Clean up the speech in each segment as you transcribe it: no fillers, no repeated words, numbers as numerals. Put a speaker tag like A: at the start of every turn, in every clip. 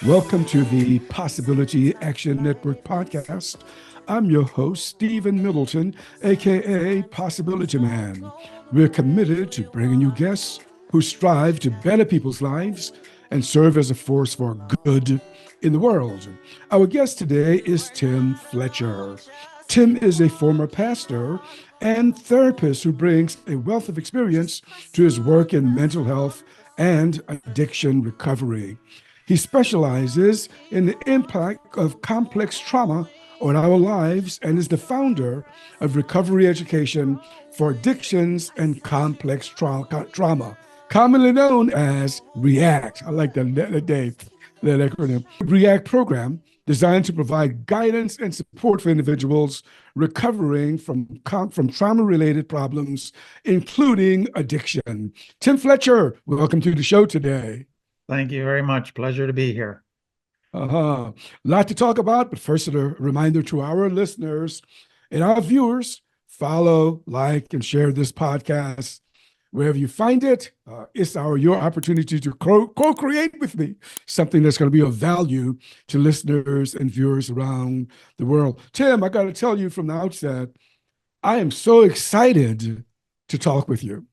A: Welcome to the Possibility Action Network podcast. I'm your host, Stephen Middleton, aka Possibility Man. We're committed to bringing you guests who strive to better people's lives and serve as a force for good in the world. Our guest today is Tim Fletcher. Tim is a former pastor and therapist who brings a wealth of experience to his work in mental health and addiction recovery. He specializes in the impact of complex trauma on our lives and is the founder of Recovery Education for Addictions and Complex Trauma, commonly known as REACT. I like that acronym. REACT program designed to provide guidance and support for individuals recovering from trauma-related problems, including addiction. Tim Fletcher, welcome to the show today.
B: Thank you very much. Pleasure to be here.
A: A lot to talk about, but first, a reminder to our listeners and our viewers: follow, like, and share this podcast wherever you find it. It's your opportunity to co-create with me something that's going to be of value to listeners and viewers around the world. Tim, I got to tell you from the outset, I am so excited to talk with you.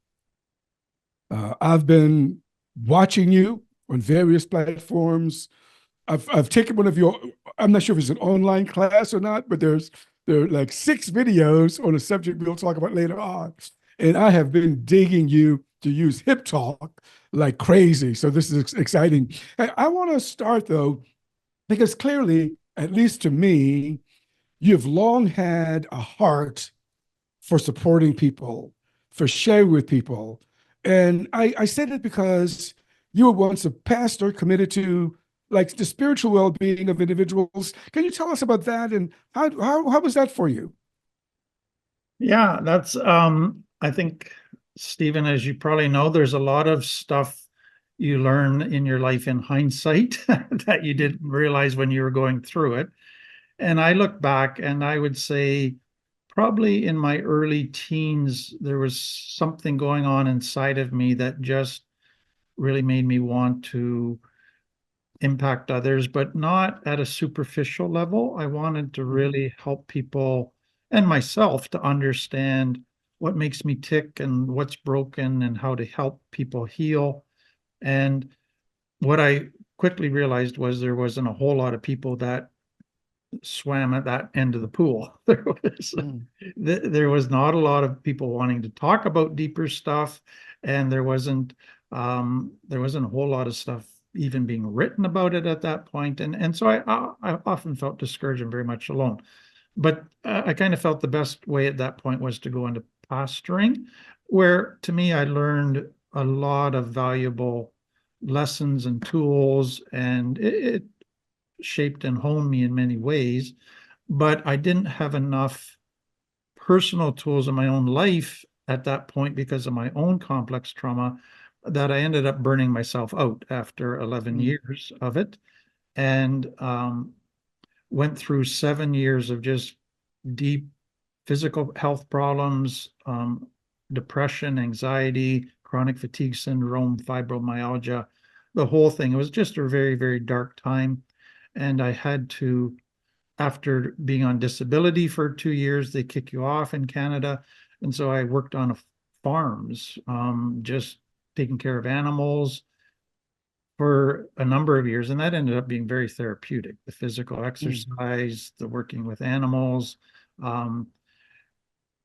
A: I've been watching you on various platforms. I've taken one of your, I'm not sure if it's an online class or not, but there are like 6 videos on a subject we'll talk about later on. And I have been digging you to use hip talk like crazy. So this is exciting. I want to start though, because clearly, at least to me, you've long had a heart for supporting people, for sharing with people. And I said it because you were once a pastor committed to like the spiritual well-being of individuals. Can you tell us about that, and how was that for you?
B: Yeah, that's I think, Stephen, as you probably know, there's a lot of stuff you learn in your life in hindsight that you didn't realize when you were going through it. And I look back and I would say probably in my early teens, there was something going on inside of me that just really made me want to impact others, but not at a superficial level. I wanted to really help people and myself to understand what makes me tick and what's broken and how to help people heal. And what I quickly realized was there wasn't a whole lot of people that swam at that end of the pool. There was not a lot of people wanting to talk about deeper stuff, and there wasn't a whole lot of stuff even being written about it at that point. And so I often felt discouraged and very much alone. But I kind of felt the best way at that point was to go into pastoring, where to me I learned a lot of valuable lessons and tools, and it shaped and honed me in many ways. But I didn't have enough personal tools in my own life at that point because of my own complex trauma that I ended up burning myself out after 11 years of it, and went through 7 years of just deep physical health problems, depression, anxiety, chronic fatigue syndrome, fibromyalgia, the whole thing. It was just a very, very dark time. And I had to, after being on disability for 2 years, they kick you off in Canada. And so I worked on farms, just taking care of animals for a number of years. And that ended up being very therapeutic, the physical exercise, the working with animals.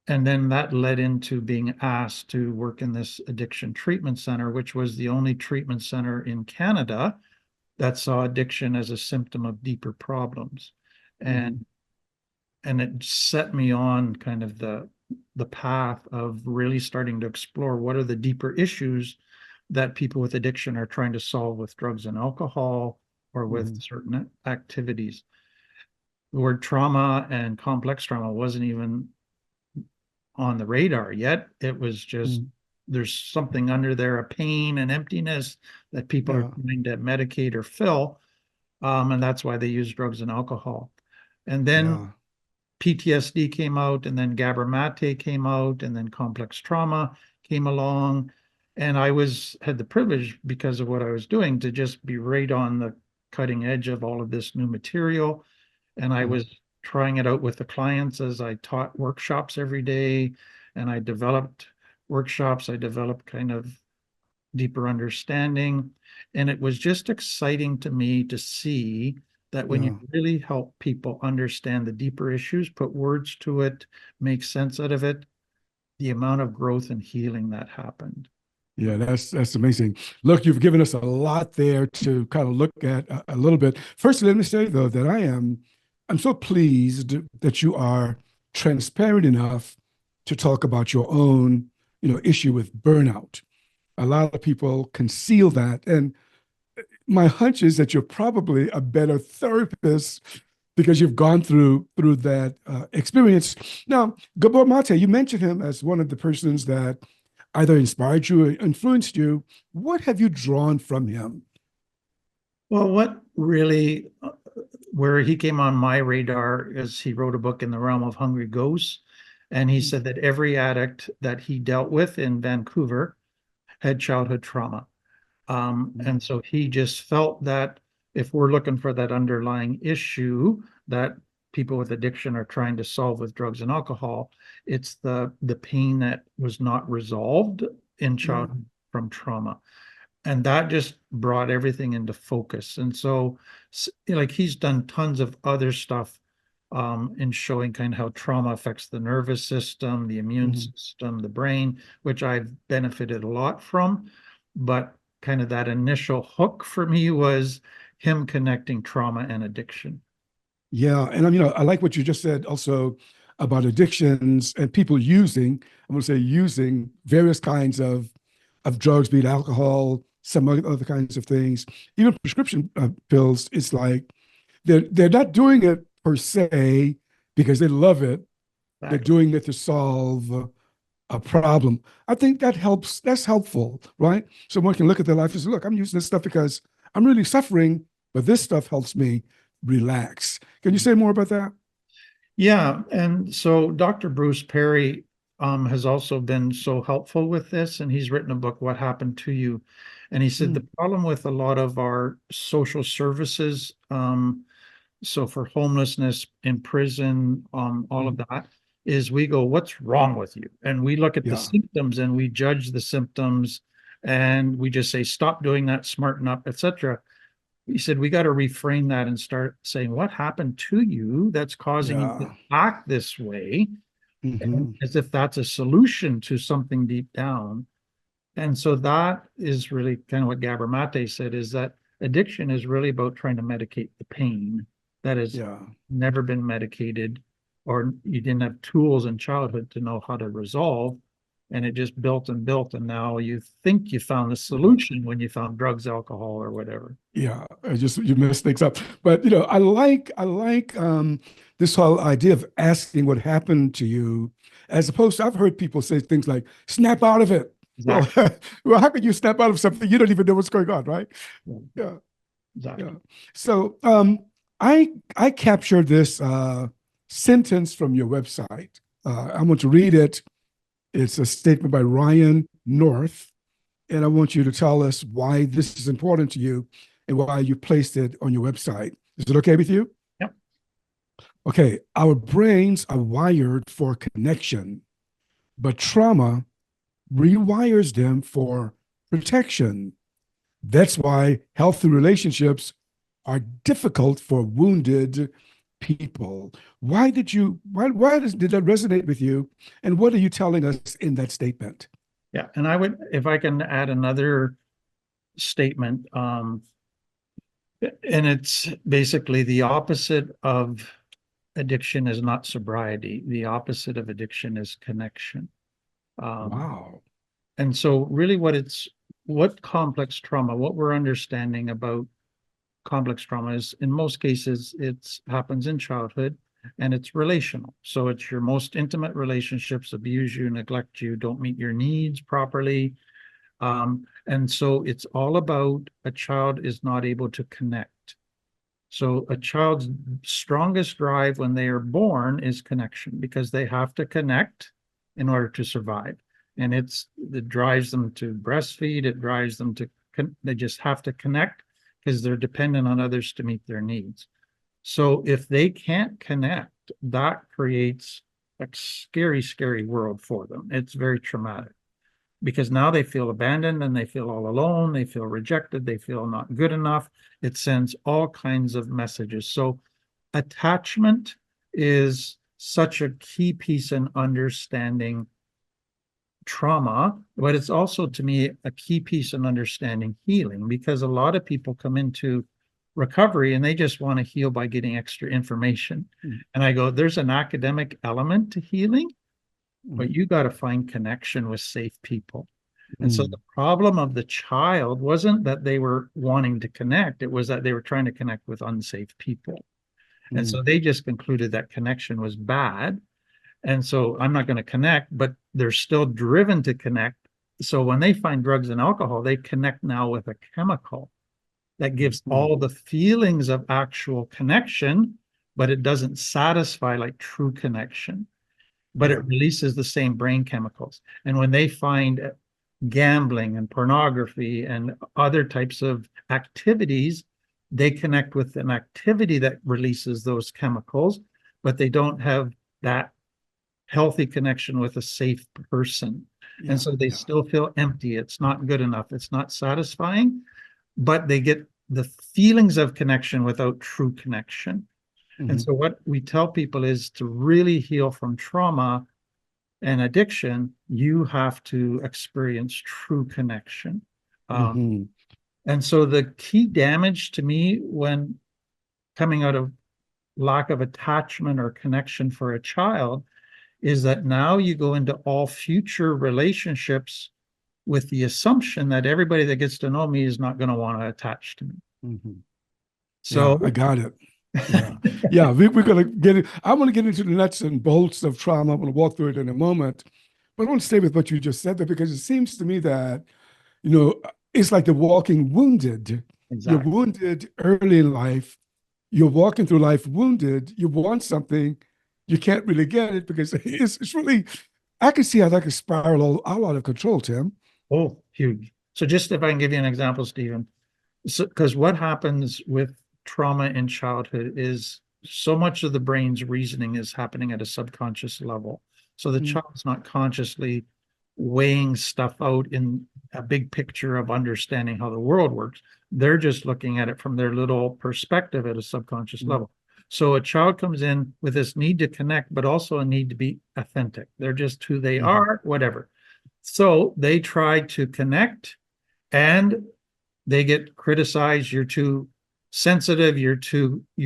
B: And then that led into being asked to work in this addiction treatment center, which was the only treatment center in Canada that saw addiction as a symptom of deeper problems. And it set me on kind of the path of really starting to explore what are the deeper issues that people with addiction are trying to solve with drugs and alcohol or with certain activities. The word trauma and complex trauma wasn't even on the radar yet. It was just there's something under there, a pain and emptiness that people are trying to medicate or fill. And that's why they use drugs and alcohol. And then PTSD came out, and then Gabor Mate came out, and then complex trauma came along, and I had the privilege, because of what I was doing, to just be right on the cutting edge of all of this new material. And I was trying it out with the clients as I taught workshops every day, and I developed workshops. I developed kind of deeper understanding. And it was just exciting to me to see that when you
A: Yeah.
B: really help people understand the deeper issues, put words to it, make sense out of it, the amount of growth and healing that happened.
A: Yeah, that's amazing. Look, you've given us a lot there to kind of look at a little bit. First, let me say though that I'm so pleased that you are transparent enough to talk about your own, issue with burnout. A lot of people conceal that, and my hunch is that you're probably a better therapist because you've gone through that experience. Now, Gabor Mate, you mentioned him as one of the persons that either inspired you or influenced you. What have you drawn from him?
B: Well, what really, where he came on my radar is he wrote a book, In the Realm of Hungry Ghosts. And he said that every addict that he dealt with in Vancouver had childhood trauma. And so he just felt that if we're looking for that underlying issue that people with addiction are trying to solve with drugs and alcohol, it's the pain that was not resolved in
A: Yeah,
B: childhood from trauma. And that just brought everything into focus. And so, like, he's done tons of other stuff in showing kind of how trauma affects the nervous system, the immune
A: mhm.
B: system, the brain, which I've benefited a lot from. But kind of that initial hook for me was him connecting trauma and addiction.
A: Yeah, and I like what you just said also about addictions and people using. I'm going to say using various kinds of drugs, be it alcohol, some other kinds of things, even prescription pills. It's like they're not doing it per se because they love it. They're
B: Exactly.
A: doing it to solve a problem. I think that helps. That's helpful, right? Someone can look at their life and say, "Look, I'm using this stuff because I'm really suffering, but this stuff helps me relax." Can you say more about that?
B: Yeah, and so Dr. Bruce Perry has also been so helpful with this, and he's written a book, What Happened to You? And he said the
A: Mm,
B: problem with a lot of our social services, so for homelessness in prison, all of
A: mm,
B: that, is we go, what's wrong with you? And we look at the
A: yeah,
B: symptoms and we judge the symptoms, and we just say, stop doing that, smarten up, etc. He said, we got to reframe that and start saying, what happened to you that's causing you to
A: yeah.
B: act this way? And
A: Hmm.
B: as if that's a solution to something deep down. And so that is really kind of what Gabor Mate said, is that addiction is really about trying to medicate the pain that has
A: Yeah.
B: never been medicated, or you didn't have tools in childhood to know how to resolve. And it just built and built. And now you think you found the solution when you found drugs, alcohol, or whatever.
A: Yeah, I just you mess things up. But I like this whole idea of asking what happened to you, as opposed to I've heard people say things like "snap out of it." Well,
B: Exactly.
A: well, how can you snap out of something you don't even know what's going on, right?
B: Yeah,
A: Yeah, yeah.
B: exactly.
A: So I captured this sentence from your website. I want to read it. It's a statement by Ryan North, and I want you to tell us why this is important to you and why you placed it on your website. Is it okay with you?
B: Yep.
A: Okay, our brains are wired for connection, but trauma rewires them for protection. That's why healthy relationships are difficult for wounded people. Did that resonate with you? And what are you telling us in that statement?
B: Yeah. And I would, if I can add another statement, and it's basically the opposite of addiction is not sobriety. The opposite of addiction is connection. Um,
A: Wow.
B: and so really what complex trauma, what we're understanding about complex trauma is, in most cases, it happens in childhood and it's relational. So it's your most intimate relationships abuse you, neglect you, don't meet your needs properly. And so it's all about a child is not able to connect. So a child's strongest drive when they are born is connection, because they have to connect in order to survive. and it drives them to breastfeed. It drives them to, they just have to connect because they're dependent on others to meet their needs. So if they can't connect, that creates a scary, scary world for them. It's very traumatic because now they feel abandoned and they feel all alone. They feel rejected. They feel not good enough. It sends all kinds of messages. So attachment is such a key piece in understanding trauma, but it's also, to me, a key piece in understanding healing, because a lot of people come into recovery and they just want to heal by getting extra information. And I go, there's an academic element to healing, but you got to find connection with safe people. And so the problem of the child wasn't that they were wanting to connect, it was that they were trying to connect with unsafe people. And so they just concluded that connection was bad. And so I'm not going to connect, but they're still driven to connect. So when they find drugs and alcohol, they connect now with a chemical that gives all the feelings of actual connection, but it doesn't satisfy like true connection. But it releases the same brain chemicals. And when they find gambling and pornography and other types of activities, they connect with an activity that releases those chemicals, but they don't have that healthy connection with a safe person. And so they still feel empty. It's not good enough. It's not satisfying, but they get the feelings of connection without true connection. And so what we tell people is to really heal from trauma and addiction, you have to experience true connection. And so the key damage to me when coming out of lack of attachment or connection for a child is that now you go into all future relationships with the assumption that everybody that gets to know me is not going to want to attach to me. So
A: I got it. We're going to get it. I want to get into the nuts and bolts of trauma. I'm going to walk through it in a moment. But I want to stay with what you just said there, because it seems to me that, it's like the walking wounded. You're wounded early in life. You're walking through life wounded. You want something. You can't really get it because it's really, I can see how that could spiral all out of control, Tim.
B: Oh, huge. So just if I can give you an example, Stephen, because what happens with trauma in childhood is so much of the brain's reasoning is happening at a subconscious level. So the child's not consciously weighing stuff out in a big picture of understanding how the world works. They're just looking at it from their little perspective at a subconscious level. So a child comes in with this need to connect, but also a need to be authentic. They're just who they are, whatever. So they try to connect and they get criticized. You're too sensitive. You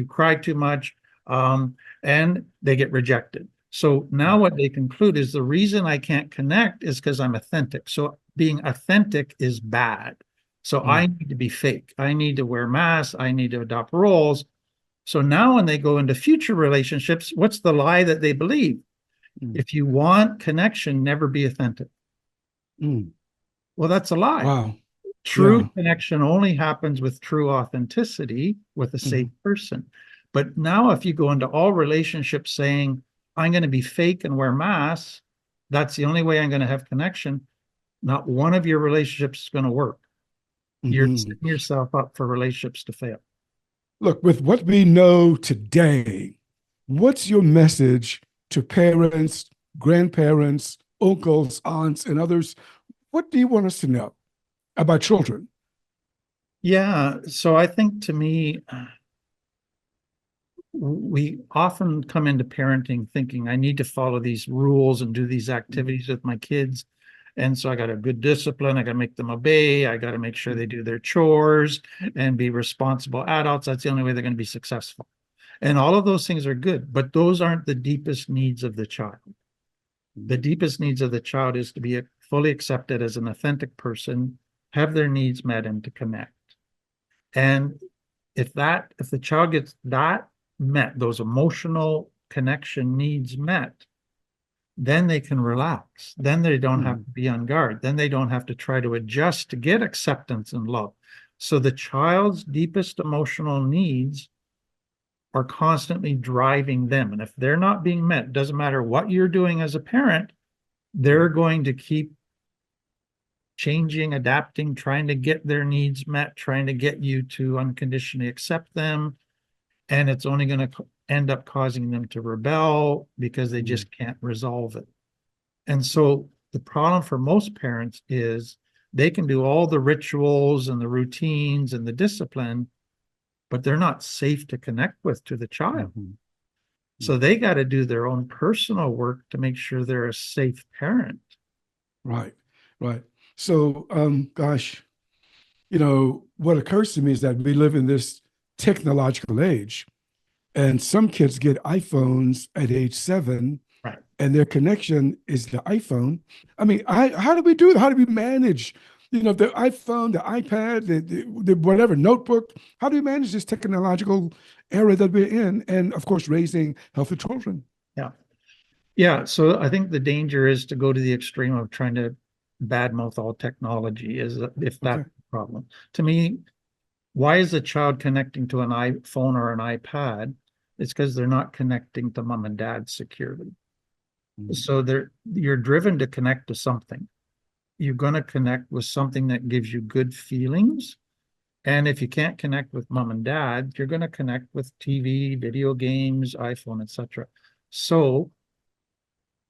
B: cry too much. And they get rejected. So now what they conclude is the reason I can't connect is because I'm authentic. So being authentic is bad. So I need to be fake. I need to wear masks. I need to adopt roles. So now when they go into future relationships, what's the lie that they believe? If you want connection, never be authentic. Well, that's a lie.
A: Wow.
B: True connection only happens with true authenticity with a safe person. But now if you go into all relationships saying, I'm going to be fake and wear masks, that's the only way I'm going to have connection, not one of your relationships is going to work. You're setting yourself up for relationships to fail.
A: Look, with what we know today, what's your message to parents, grandparents, uncles, aunts, and others? What do you want us to know about children?
B: Yeah, so I think to me, we often come into parenting thinking I need to follow these rules and do these activities with my kids. And so I got a good discipline. I got to make them obey. I got to make sure they do their chores and be responsible adults. That's the only way they're going to be successful. And all of those things are good, but those aren't the deepest needs of the child. The deepest needs of the child is to be fully accepted as an authentic person, have their needs met, and to connect. And if the child gets that met, those emotional connection needs met, then they can relax. Then they don't have to be on guard. Then they don't have to try to adjust to get acceptance and love. So the child's deepest emotional needs are constantly driving them. And if they're not being met, doesn't matter what you're doing as a parent, they're going to keep changing, adapting, trying to get their needs met, trying to get you to unconditionally accept them. And it's only going to end up causing them to rebel because they just can't resolve it. And so the problem for most parents is they can do all the rituals and the routines and the discipline, but they're not safe to connect with to the child. So they got to do their own personal work to make sure they're a safe parent.
A: Right, right. So, gosh, what occurs to me is that we live in this technological age, and some kids get iPhones at age 7,
B: Right.
A: and their connection is the iPhone. I mean, how do we do that? How do we manage, the iPhone, the iPad, the whatever notebook? How do we manage this technological era that we're in? And of course, raising healthy children.
B: Yeah. Yeah. So I think the danger is to go to the extreme of trying to badmouth all technology, is if that's the problem. To me, why is a child connecting to an iPhone or an iPad? It's because they're not connecting to mom and dad securely. So you're driven to connect to something. You're going to connect with something that gives you good feelings. And if you can't connect with mom and dad, you're going to connect with TV, video games, iPhone, etc. So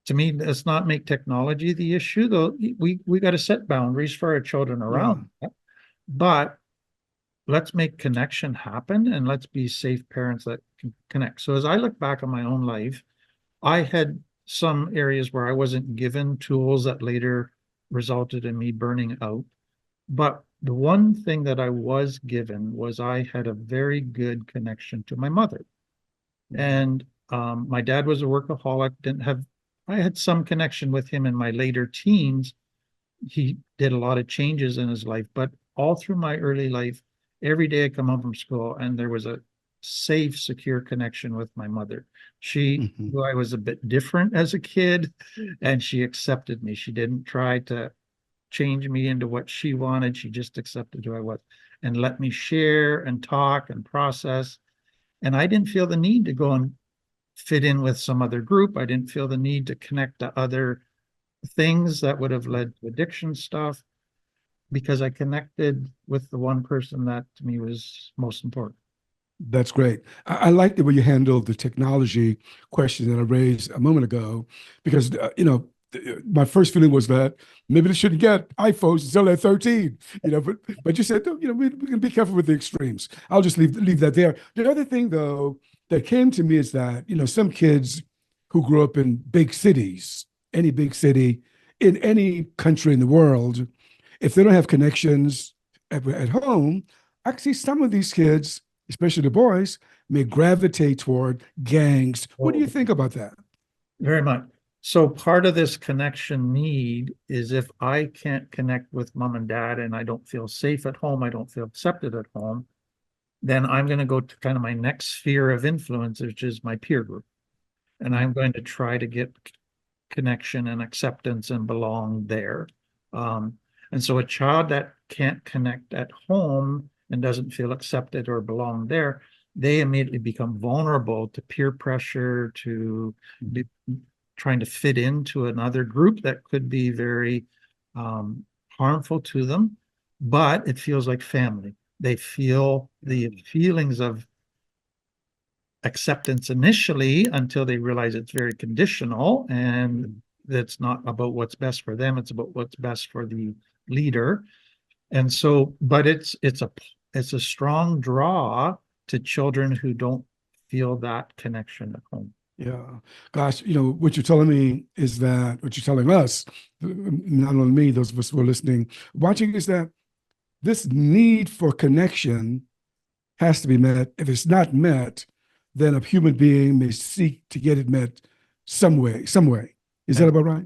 B: to me, let's not make technology the issue, though. We got to set boundaries for our children around that. But let's make connection happen, and let's be safe parents that can connect. So as I look back on my own life, I had some areas where I wasn't given tools that later resulted in me burning out. But the one thing that I was given was I had a very good connection to my mother. And my dad was a workaholic, I had some connection with him in my later teens. He did a lot of changes in his life, but all through my early life, every day I come home from school and there was a safe, secure connection with my mother. She knew I was a bit different as a kid, and she accepted me. She didn't try to change me into what she wanted. She just accepted who I was and let me share and talk and process. And I didn't feel the need to go and fit in with some other group. I didn't feel the need to connect to other things that would have led to addiction stuff, because I connected with the one person that to me was most important.
A: That's great. I like the way you handled the technology question that I raised a moment ago, because, my first feeling was that maybe they shouldn't get iPhones until they're 13, but you said, we can be careful with the extremes. I'll just leave that there. The other thing, though, that came to me is that, some kids who grew up in big cities, any big city in any country in the world, if they don't have connections at home, actually some of these kids, especially the boys, may gravitate toward gangs. What do you think about that?
B: Very much. So part of this connection need is, if I can't connect with mom and dad and I don't feel safe at home, I don't feel accepted at home, then I'm going to go to kind of my next sphere of influence, which is my peer group. And I'm going to try to get connection and acceptance and belong there. And so a child that can't connect at home and doesn't feel accepted or belong there, they immediately become vulnerable to peer pressure, to trying to fit into another group that could be very harmful to them, but it feels like family. They feel the feelings of acceptance initially until they realize it's very conditional, and that's not about what's best for them, it's about what's best for the leader. And so, but it's a strong draw to children who don't feel that connection at home.
A: Yeah. Gosh, what you're telling me is that what you're telling us, not only me, those of us who are listening, watching, is that this need for connection has to be met. If it's not met, then a human being may seek to get it met some way, some way. Is that about right?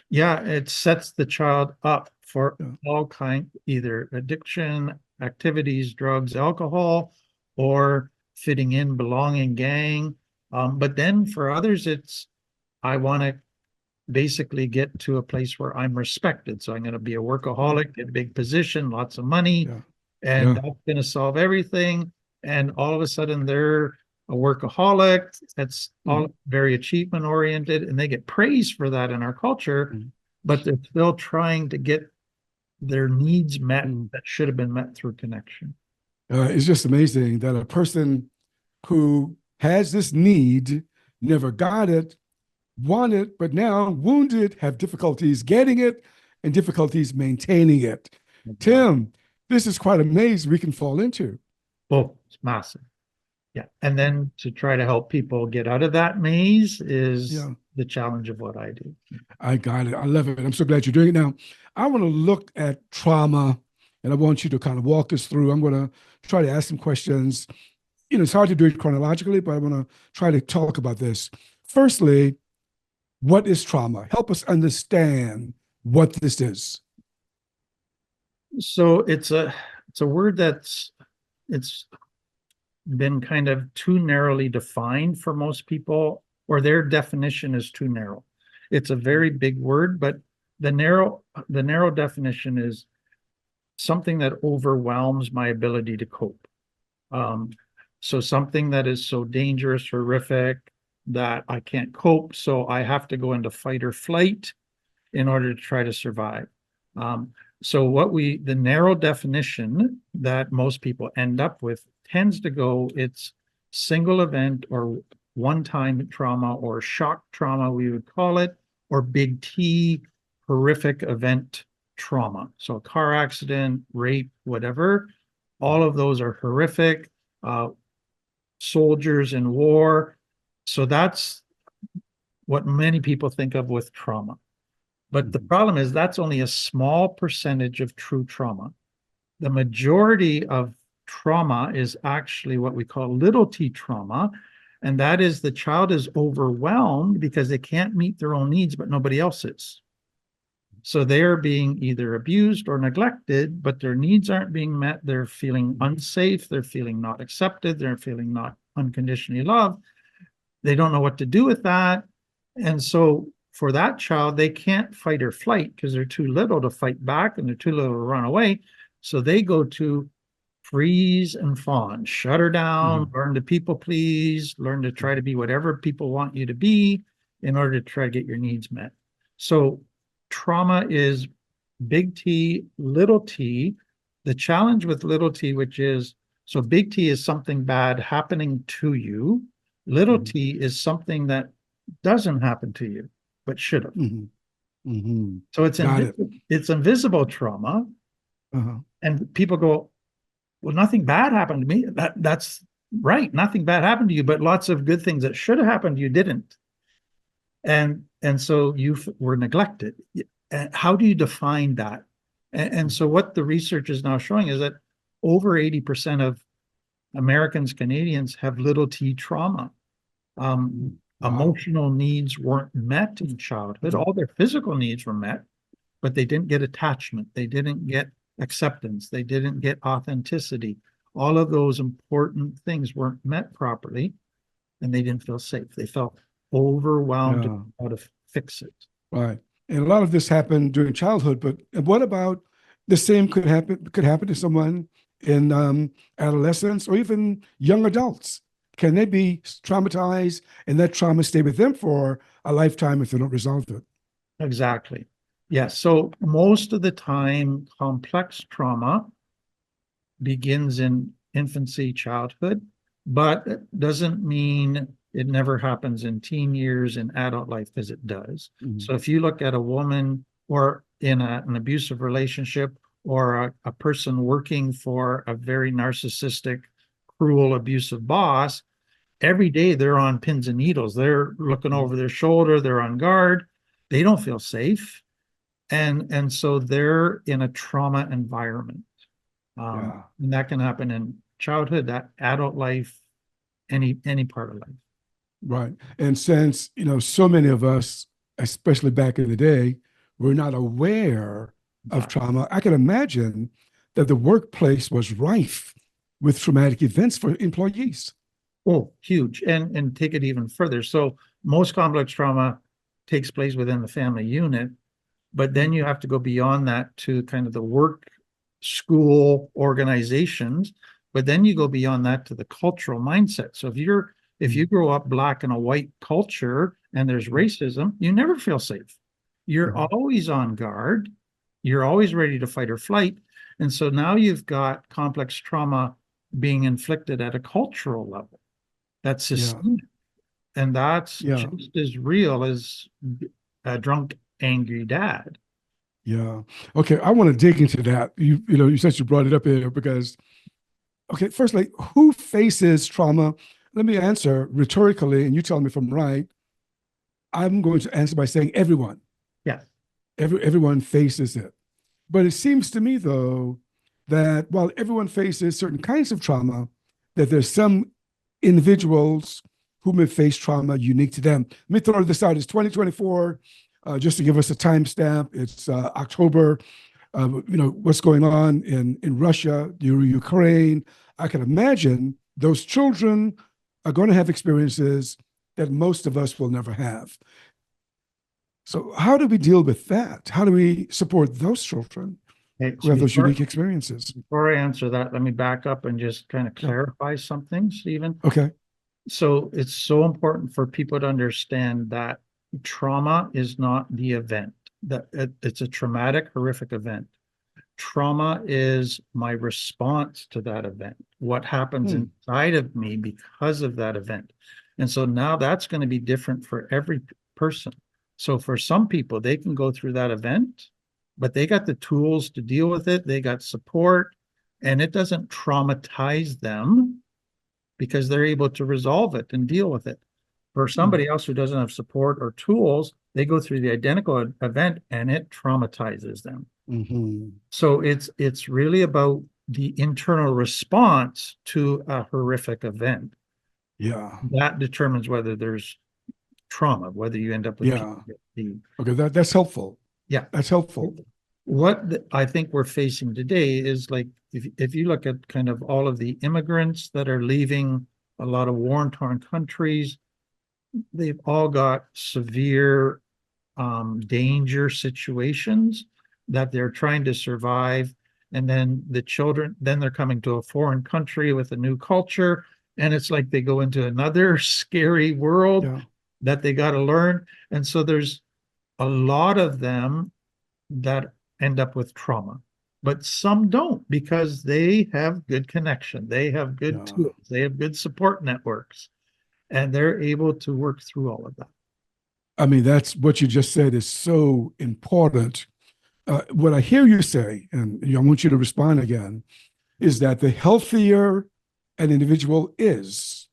B: Yeah, it sets the child up for all kind, either addiction, activities, drugs, alcohol, or fitting in, belonging, gang. But then for others, it's, I want to basically get to a place where I'm respected. So I'm going to be a workaholic, get a big position, lots of money, and that's going to solve everything. And all of a sudden they're a workaholic. That's all very achievement oriented, and they get praised for that in our culture, but they're still trying to get their needs met
A: Mm.
B: that should have been met through connection.
A: It's just amazing that a person who has this need never got it, want it, but now wounded, have difficulties getting it and difficulties maintaining it. Tim, this is quite a maze we can fall into.
B: Oh, it's massive. Yeah. And then to try to help people get out of that maze is
A: Yeah,
B: the challenge of what I do.
A: I got it. I love it. I'm so glad you're doing it now. I want to look at trauma and I want you to kind of walk us through. I'm going to try to ask some questions. It's hard to do it chronologically, but I want to try to talk about this. Firstly, what is trauma? Help us understand what this is.
B: So it's a word it's been kind of too narrowly defined for most people, or their definition is too narrow. It's a very big word, but the narrow definition is something that overwhelms my ability to cope. So something that is so dangerous, horrific, that I can't cope, so I have to go into fight or flight in order to try to survive. So the narrow definition that most people end up with tends to go, it's single event or one-time trauma or shock trauma, we would call it, or big T, horrific event trauma. So a car accident, rape, whatever, all of those are horrific. Soldiers in war. So that's what many people think of with trauma. But the problem is that's only a small percentage of true trauma. The majority of trauma is actually what we call little t trauma. And that is the child is overwhelmed because they can't meet their own needs, but nobody else is. So they're being either abused or neglected, but their needs aren't being met. They're feeling unsafe. They're feeling not accepted. They're feeling not unconditionally loved. They don't know what to do with that. And so for that child, they can't fight or flight because they're too little to fight back and they're too little to run away. So they go to freeze and fawn, shut her down, learn to people please, learn to try to be whatever people want you to be in order to try to get your needs met. So trauma is big T, little t. The challenge with little t, which is, so big T is something bad happening to you. Little t is something that doesn't happen to you, but should have. So it's invisible trauma. And people go, well, nothing bad happened to me. That's right. Nothing bad happened to you, but lots of good things that should have happened to you didn't. And so you were neglected. And how do you define that? And so what the research is now showing is that over 80% of Americans, Canadians have little t trauma. Emotional needs weren't met in childhood. All their physical needs were met, but they didn't get attachment. They didn't get acceptance. They didn't get authenticity. All of those important things weren't met properly, and they didn't feel safe. They felt overwhelmed to how to fix it.
A: Right. And a lot of this happened during childhood, but what about the same could happen to someone in adolescence or even young adults? Can they be traumatized and that trauma stay with them for a lifetime if they don't resolve it?
B: Exactly. Yes. So most of the time, complex trauma begins in infancy, childhood, but it doesn't mean it never happens in teen years and adult life, because it does. So if you look at a woman or in an abusive relationship or a person working for a very narcissistic, cruel, abusive boss, every day they're on pins and needles. They're looking over their shoulder. They're on guard. They don't feel safe. And so they're in a trauma environment. And that can happen in childhood, that adult life, any part of life.
A: Right. And since, so many of us, especially back in the day, were not aware of trauma, I can imagine that the workplace was rife with traumatic events for employees.
B: Oh, huge. And take it even further. So most complex trauma takes place within the family unit, but then you have to go beyond that to kind of the work, school, organizations, but then you go beyond that to the cultural mindset. So if you grow up Black in a white culture and there's racism, you never feel safe. You're always on guard. you're always ready to fight or flight. And so now you've got complex trauma being inflicted at a cultural level. That's
A: Yeah.
B: systemic. And that's
A: Yeah.
B: just as real as a drunk, angry dad.
A: Yeah. Okay. I want to dig into that. You said you brought it up here because, okay, firstly, who faces trauma? Let me answer rhetorically, and you tell me if I'm right. I'm going to answer by saying everyone.
B: Yes.
A: Everyone faces it. But it seems to me, though, that while everyone faces certain kinds of trauma, that there's some individuals who may face trauma unique to them. Let me throw this out. It's 2024, just to give us a timestamp. It's October. What's going on in Russia, Ukraine. I can imagine those children are going to have experiences that most of us will never have. So how do we deal with that? How do we support those children
B: Okay,
A: who
B: so
A: have those unique experiences?
B: before I answer that, let me back up and just kind of
A: Yeah.
B: clarify something, Stephen.
A: Okay.
B: So it's so important for people to understand that trauma is not the event, that it's a traumatic, horrific event. Trauma is my response to that event, what happens inside of me because of that event. And so now that's going to be different for every person. So for some people, they can go through that event, but they got the tools to deal with it. They got support, and it doesn't traumatize them because they're able to resolve it and deal with it. For somebody else who doesn't have support or tools, they go through the identical event and it traumatizes them.
A: Mm-hmm.
B: So it's really about the internal response to a horrific event.
A: Yeah.
B: That determines whether there's trauma, whether you end up with
A: Yeah.
B: PTSD.
A: Okay. That's helpful.
B: Yeah.
A: That's helpful.
B: What I think we're facing today is like if you look at kind of all of the immigrants that are leaving a lot of war-torn countries, they've all got severe danger situations that they're trying to survive. And then the children, then they're coming to a foreign country with a new culture. And it's like they go into another scary world
A: Yeah.
B: that they got to learn. And so there's a lot of them that end up with trauma, but some don't because they have good connection. They have good
A: Yeah.
B: tools. They have good support networks, and they're able to work through all of that.
A: I mean, that's what you just said is so important. What I hear you say, and I want you to respond again, is that the healthier an individual is,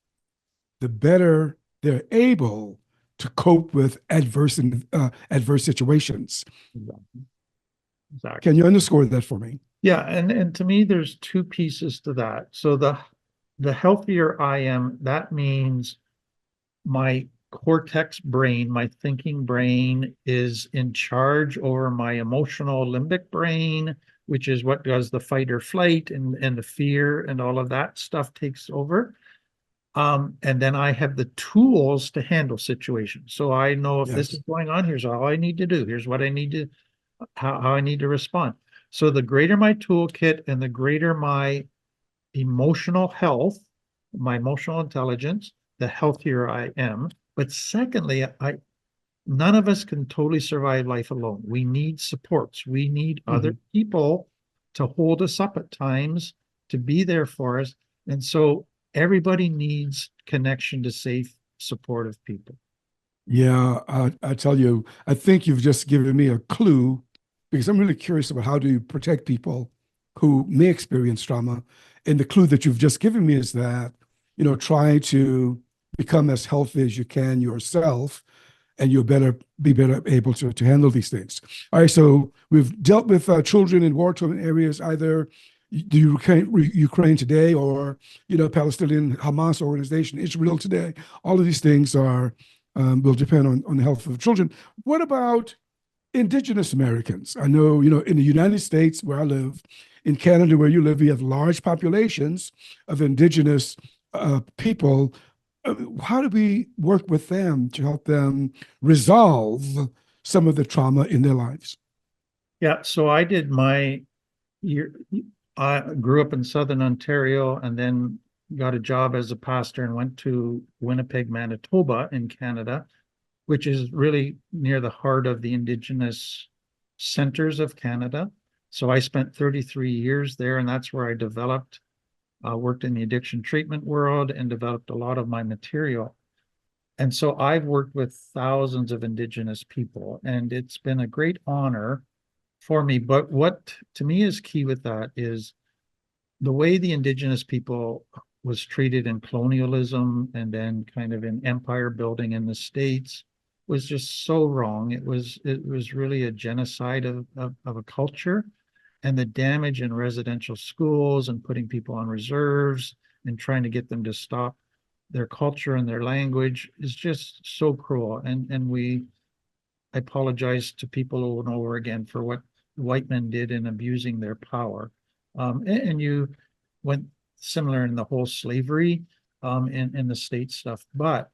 A: the better they're able to cope with adverse situations.
B: Exactly.
A: Can you underscore that for me?
B: Yeah, and to me, there's two pieces to that. So the healthier I am, that means my cortex brain, my thinking brain is in charge over my emotional limbic brain, which is what does the fight or flight and the fear and all of that stuff takes over. And then I have the tools to handle situations. So I know if this
A: Yes.
B: is going on, here's all I need to do. Here's what I need to, how I need to respond. So the greater my toolkit and the greater my emotional health, my emotional intelligence, the healthier I am. But secondly, none of us can totally survive life alone. We need supports. We need other people to hold us up at times, to be there for us. And so everybody needs connection to safe, supportive people.
A: Yeah, I tell you, I think you've just given me a clue because I'm really curious about how do you protect people who may experience trauma. And the clue that you've just given me is that, try to become as healthy as you can yourself, and you'll be better able to handle these things. All right, so we've dealt with children in war-torn areas, either the Ukraine today or Palestinian Hamas organization, Israel today. All of these things will depend on the health of the children. What about indigenous Americans? I know, in the United States where I live, in Canada where you live, we have large populations of indigenous people. How do we work with them to help them resolve some of the trauma in their lives?
B: Yeah, so I did my year. I grew up in Southern Ontario and then got a job as a pastor and went to Winnipeg, Manitoba in Canada, which is really near the heart of the Indigenous centers of Canada. So I spent 33 years there, and that's where I developed, worked in the addiction treatment world and developed a lot of my material. And so I've worked with thousands of Indigenous people, and it's been a great honor for me. But what to me is key with that is the way the Indigenous people was treated in colonialism and then kind of in empire building in the States was just so wrong. It was really a genocide of a culture, and the damage in residential schools and putting people on reserves and trying to get them to stop their culture and their language is just so cruel. And I apologize to people over and over again for what white men did in abusing their power. And you went similar in the whole slavery in the state stuff. But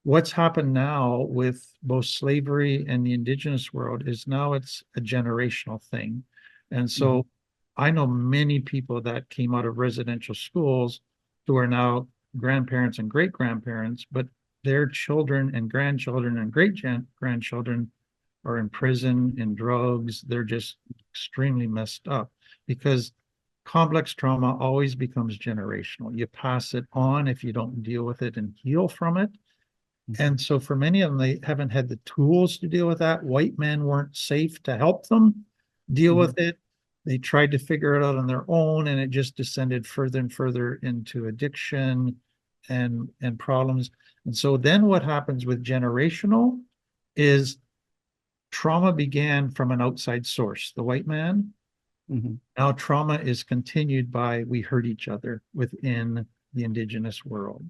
B: what's happened now with both slavery and the Indigenous world is now it's a generational thing. And so I know many people that came out of residential schools who are now grandparents and great grandparents, but their children and grandchildren and great grandchildren are in prison, in drugs. They're just extremely messed up because complex trauma always becomes generational. You pass it on if you don't deal with it and heal from it. And so for many of them, they haven't had the tools to deal with that. White men weren't safe to help them deal with it. They tried to figure it out on their own, and it just descended further and further into addiction and problems. And so then what happens with generational is trauma began from an outside source, the white man. Now trauma is continued by we hurt each other within the Indigenous world.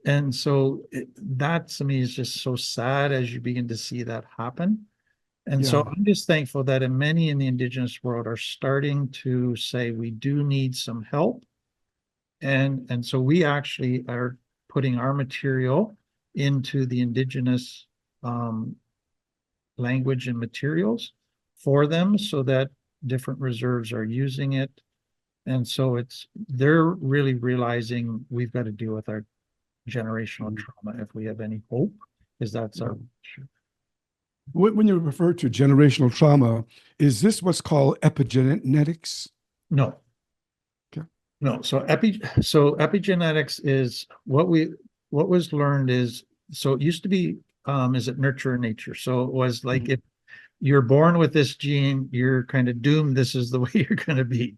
B: And so that to me is just so sad as you begin to see that happen. And so I'm just thankful that many in the Indigenous world are starting to say we do need some help. And so we actually are putting our material into the Indigenous language and materials for them so that different reserves are using it. And so they're really realizing we've got to deal with our generational trauma if we have any hope, because that's our issue.
A: When you refer to generational trauma, is this what's called epigenetics?
B: No.
A: Okay.
B: No. So epigenetics is what was learned is, so it used to be, is it nurture and nature? So it was like if you're born with this gene, you're kind of doomed. This is the way you're going to be.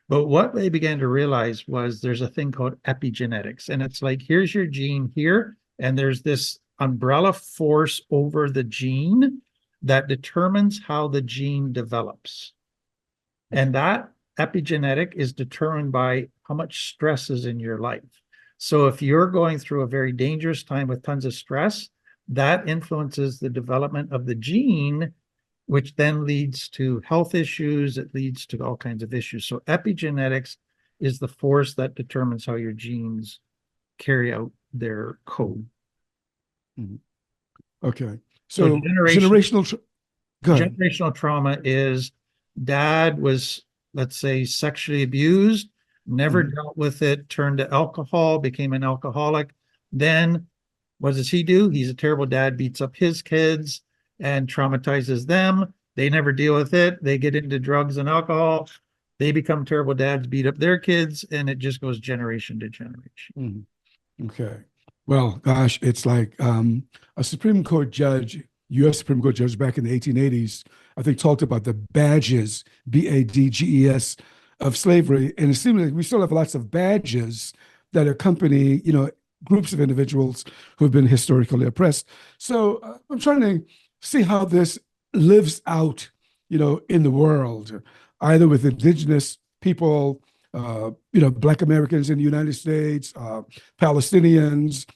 B: But what they began to realize was there's a thing called epigenetics. And it's like, here's your gene here, and there's this umbrella force over the gene that determines how the gene develops. And that epigenetic is determined by how much stress is in your life. So if you're going through a very dangerous time with tons of stress, that influences the development of the gene, which then leads to health issues. It leads to all kinds of issues. So epigenetics is the force that determines how your genes carry out their code.
A: Okay. So generational
B: trauma is dad was, let's say, sexually abused, never dealt with it, turned to alcohol, became an alcoholic. Then what does he do? He's a terrible dad, beats up his kids and traumatizes them. They never deal with it. They get into drugs and alcohol. They become terrible dads, beat up their kids, and it just goes generation to generation.
A: Okay. Well, gosh, it's like a Supreme Court judge, U.S. Supreme Court judge back in the 1880s, I think talked about the badges, B-A-D-G-E-S, of slavery. And it seems like we still have lots of badges that accompany, groups of individuals who have been historically oppressed. So I'm trying to see how this lives out, in the world, either with Indigenous people, Black Americans in the United States, Palestinians,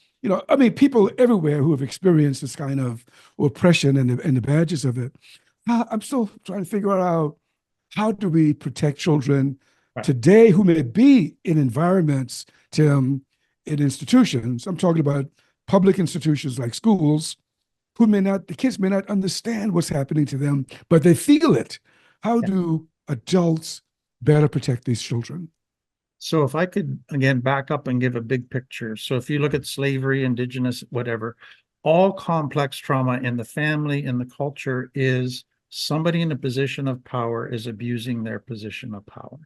A: people everywhere who have experienced this kind of oppression and the badges of it. I'm still trying to figure out how do we protect children today who may be in environments, Tim, in institutions. I'm talking about public institutions like schools, the kids may not understand what's happening to them, but they feel it. How do adults better protect these children?
B: So if I could, again, back up and give a big picture. So if you look at slavery, Indigenous, whatever, all complex trauma in the family, in the culture, is somebody in a position of power is abusing their position of power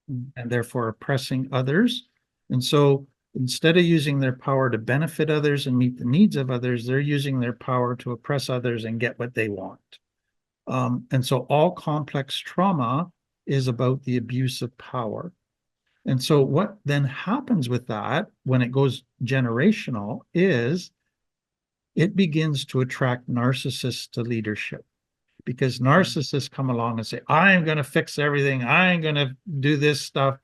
B: and therefore oppressing others. And so instead of using their power to benefit others and meet the needs of others, they're using their power to oppress others and get what they want. And so all complex trauma is about the abuse of power. And so what then happens with that when it goes generational is it begins to attract narcissists to leadership, because narcissists come along and say, I'm going to fix everything. I'm going to do this stuff.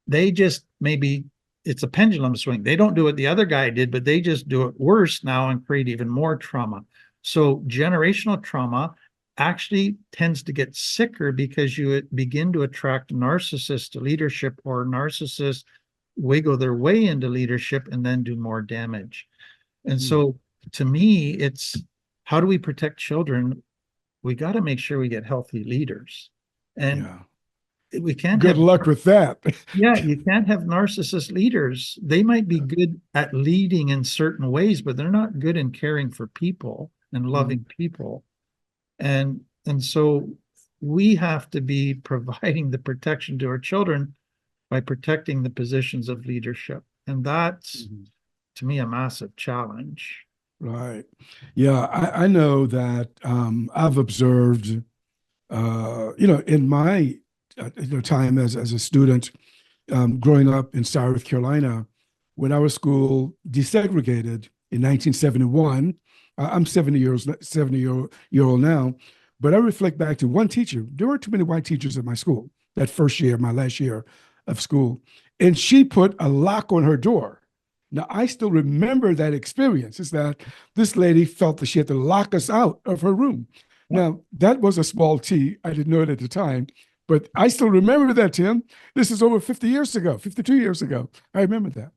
B: They just maybe it's a pendulum swing. They don't do what the other guy did, but they just do it worse now and create even more trauma. So generational trauma actually tends to get sicker because you begin to attract narcissists to leadership, or narcissists wiggle their way into leadership and then do more damage. And so to me, it's how do we protect children? We got to make sure we get healthy leaders. And we can't
A: good luck with that.
B: Yeah, you can't have narcissist leaders. They might be good at leading in certain ways, but they're not good in caring for people and loving people. And so we have to be providing the protection to our children by protecting the positions of leadership. And that's, to me, a massive challenge.
A: Right. Yeah, I know that I've observed, in my time as a student, growing up in South Carolina, when our school desegregated in 1971. I'm 70-year-old now, but I reflect back to one teacher. There weren't too many white teachers at my school that first year, my last year of school, and she put a lock on her door. Now, I still remember that experience, is that this lady felt that she had to lock us out of her room. Now, that was a small T. I didn't know it at the time, but I still remember that, Tim. This is over 50 years ago, 52 years ago. I remember that.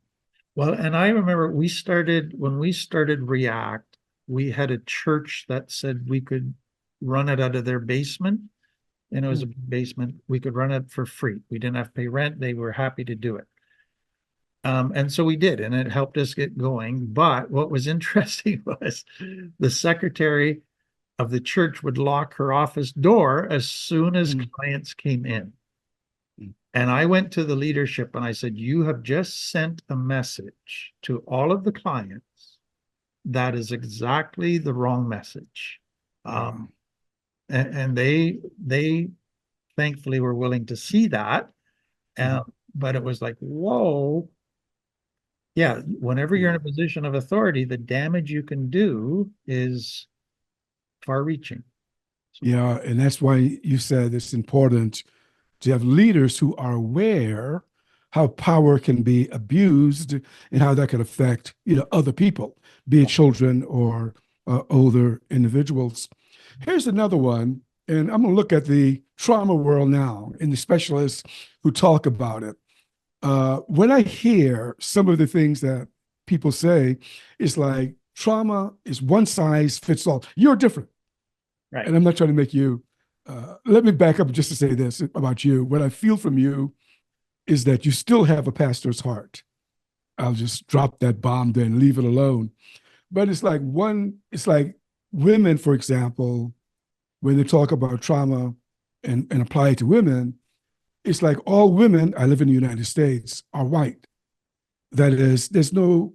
B: Well, and I remember when we started React, we had a church that said we could run it out of their basement. And it was a basement. We could run it for free. We didn't have to pay rent. They were happy to do it. And so we did, and it helped us get going. But what was interesting was the secretary of the church would lock her office door as soon as clients came in. And I went to the leadership and I said, you have just sent a message to all of the clients that is exactly the wrong message. And they thankfully were willing to see that. But it was like, whoa. Yeah, whenever you're in a position of authority, the damage you can do is far-reaching.
A: Yeah, and that's why you said it's important to have leaders who are aware how power can be abused and how that can affect other people, be it children or older individuals. Here's another one, and I'm going to look at the trauma world now and the specialists who talk about it. When I hear some of the things that people say, it's like trauma is one size fits all. You're different.
B: Right.
A: And I'm not trying to make you, let me back up just to say this about you. What I feel from you is that you still have a pastor's heart. I'll just drop that bomb there and leave it alone. But it's like women, for example, when they talk about trauma and apply it to women, it's like all women, I live in the United States, are white. That is, there's no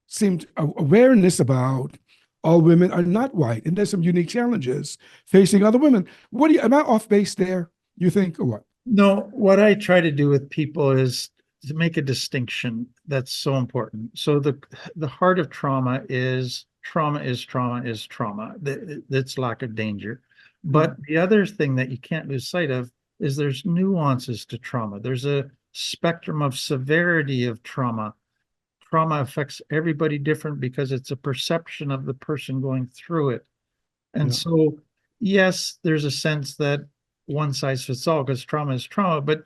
A: seemed awareness about all women are not white. And there's some unique challenges facing other women. Am I off base there, you think, or what?
B: No, what I try to do with people is to make a distinction that's so important. So the heart of trauma is trauma. That's lack of danger. But the other thing that you can't lose sight of is there's nuances to trauma. There's a spectrum of severity of trauma. Trauma affects everybody different because it's a perception of the person going through it. And so, yes, there's a sense that one size fits all because trauma is trauma, but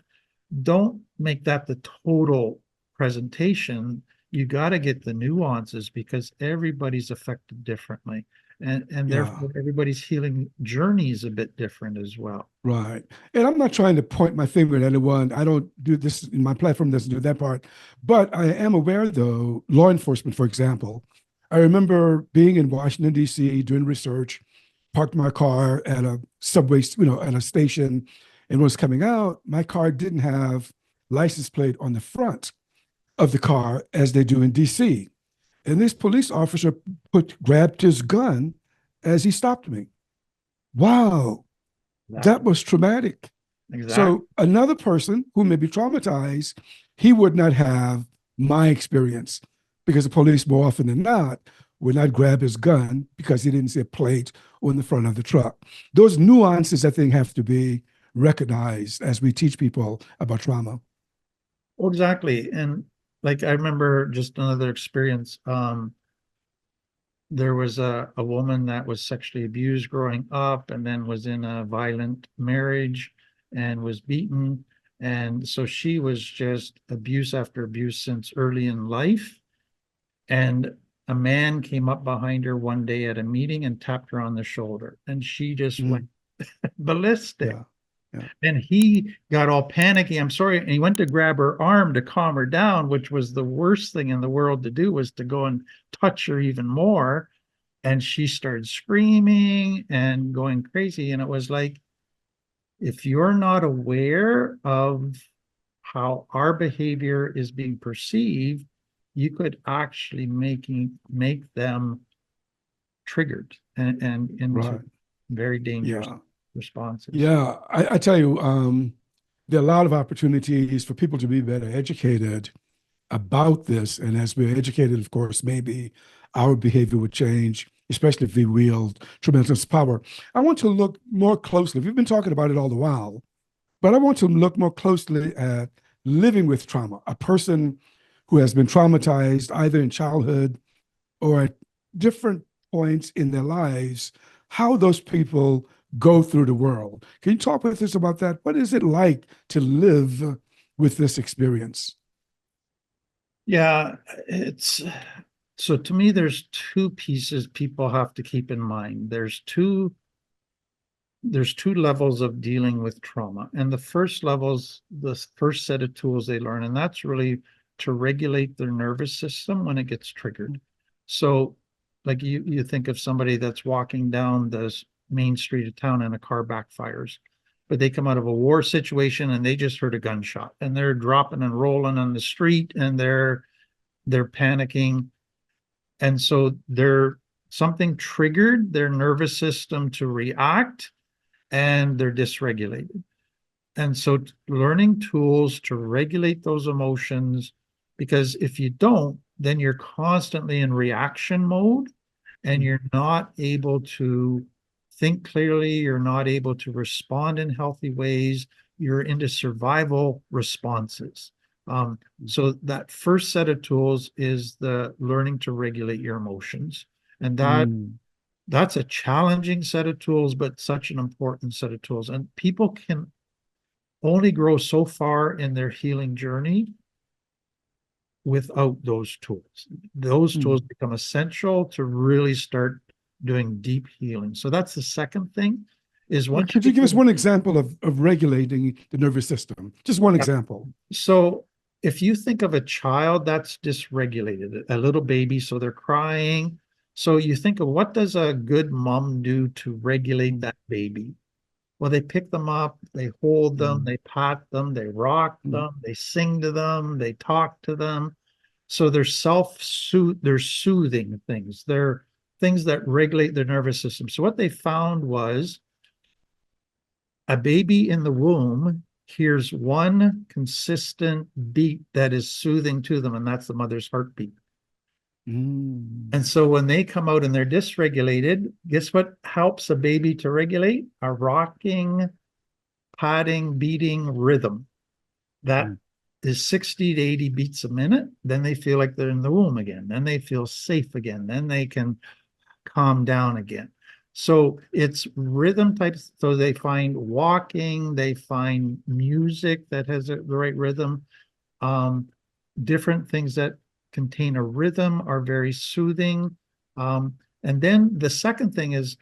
B: don't make that the total presentation. You got to get the nuances because everybody's affected differently. And therefore everybody's healing journey is a bit different as well.
A: Right. And I'm not trying to point my finger at anyone. I don't do this, my platform doesn't do that part. But I am aware, though, law enforcement, for example, I remember being in Washington, D.C., doing research, parked my car at a subway, at a station, and was coming out. My car didn't have license plate on the front of the car as they do in D.C. And this police officer grabbed his gun as he stopped me. Wow, that was traumatic.
B: Exactly.
A: So another person who may be traumatized, he would not have my experience because the police more often than not would not grab his gun because he didn't see a plate on the front of the truck. Those nuances, I think, have to be recognized as we teach people about trauma.
B: Well, exactly. And like I remember just another experience. There was a woman that was sexually abused growing up and then was in a violent marriage and was beaten. And so she was just abuse after abuse since early in life. And a man came up behind her one day at a meeting and tapped her on the shoulder. And she just went
A: Mm,
B: ballistic.
A: yeah, yeah.
B: And he got all panicky. I'm sorry. And he went to grab her arm to calm her down, which was the worst thing in the world to do, was to go and touch her even more. And she started screaming and going crazy. And it was like, if you're not aware of how our behavior is being perceived, you could actually make them triggered and into
A: Right.
B: very dangerous
A: Yeah.
B: responses.
A: Yeah. I tell you, there are a lot of opportunities for people to be better educated about this. And as we're educated, of course, maybe our behavior would change, especially if we wield tremendous power. I want to look more closely. We've been talking about it all the while, but I want to look more closely at living with trauma, a person who has been traumatized either in childhood or at different points in their lives, how those people go through the world. Can you talk with us about that? What is it like to live with this experience?
B: Yeah, it's so to me, there's two pieces people have to keep in mind. There's two levels of dealing with trauma. And the first set of tools they learn, and that's really to regulate their nervous system when it gets triggered. So, like you think of somebody that's walking down this main street of town and a car backfires, but they come out of a war situation and they just heard a gunshot and they're dropping and rolling on the street and they're panicking. And so they're something triggered their nervous system to react and they're dysregulated. And so learning tools to regulate those emotions, because if you don't, then you're constantly in reaction mode and you're not able to think clearly. You're not able to respond in healthy ways. You're into survival responses. So that first set of tools is the learning to regulate your emotions. And
A: Mm,
B: that's a challenging set of tools, but such an important set of tools. And people can only grow so far in their healing journey without those tools. Those tools
A: mm.
B: become essential to really start doing deep healing. So that's the second thing is
A: Yeah,
B: once you
A: could you
B: get
A: give us
B: to,
A: one example of regulating the nervous system? Just one example.
B: so if you think of a child that's dysregulated, a little baby, so they're crying. So you think of what does a good mom do to regulate
A: Mm,
B: that baby? Well, they pick them up, they hold them,
A: mm,
B: they pat them, they rock
A: mm,
B: them, they sing to them, they talk to them. So they're soothing things. They're things that regulate their nervous system. So what they found was a baby in the womb hears one consistent beat that is soothing to them, and that's the mother's heartbeat.
A: mm,
B: And so when they come out and they're dysregulated, guess what helps a baby to regulate? A rocking, patting, beating rhythm that
A: mm,
B: is 60 to 80 beats a minute. Then they feel like they're in the womb again. Then they feel safe again. Then they can calm down again. So it's rhythm types. So they find walking, they find music that has the right rhythm. Um, Different things that contain a rhythm are very soothing. And then the second thing is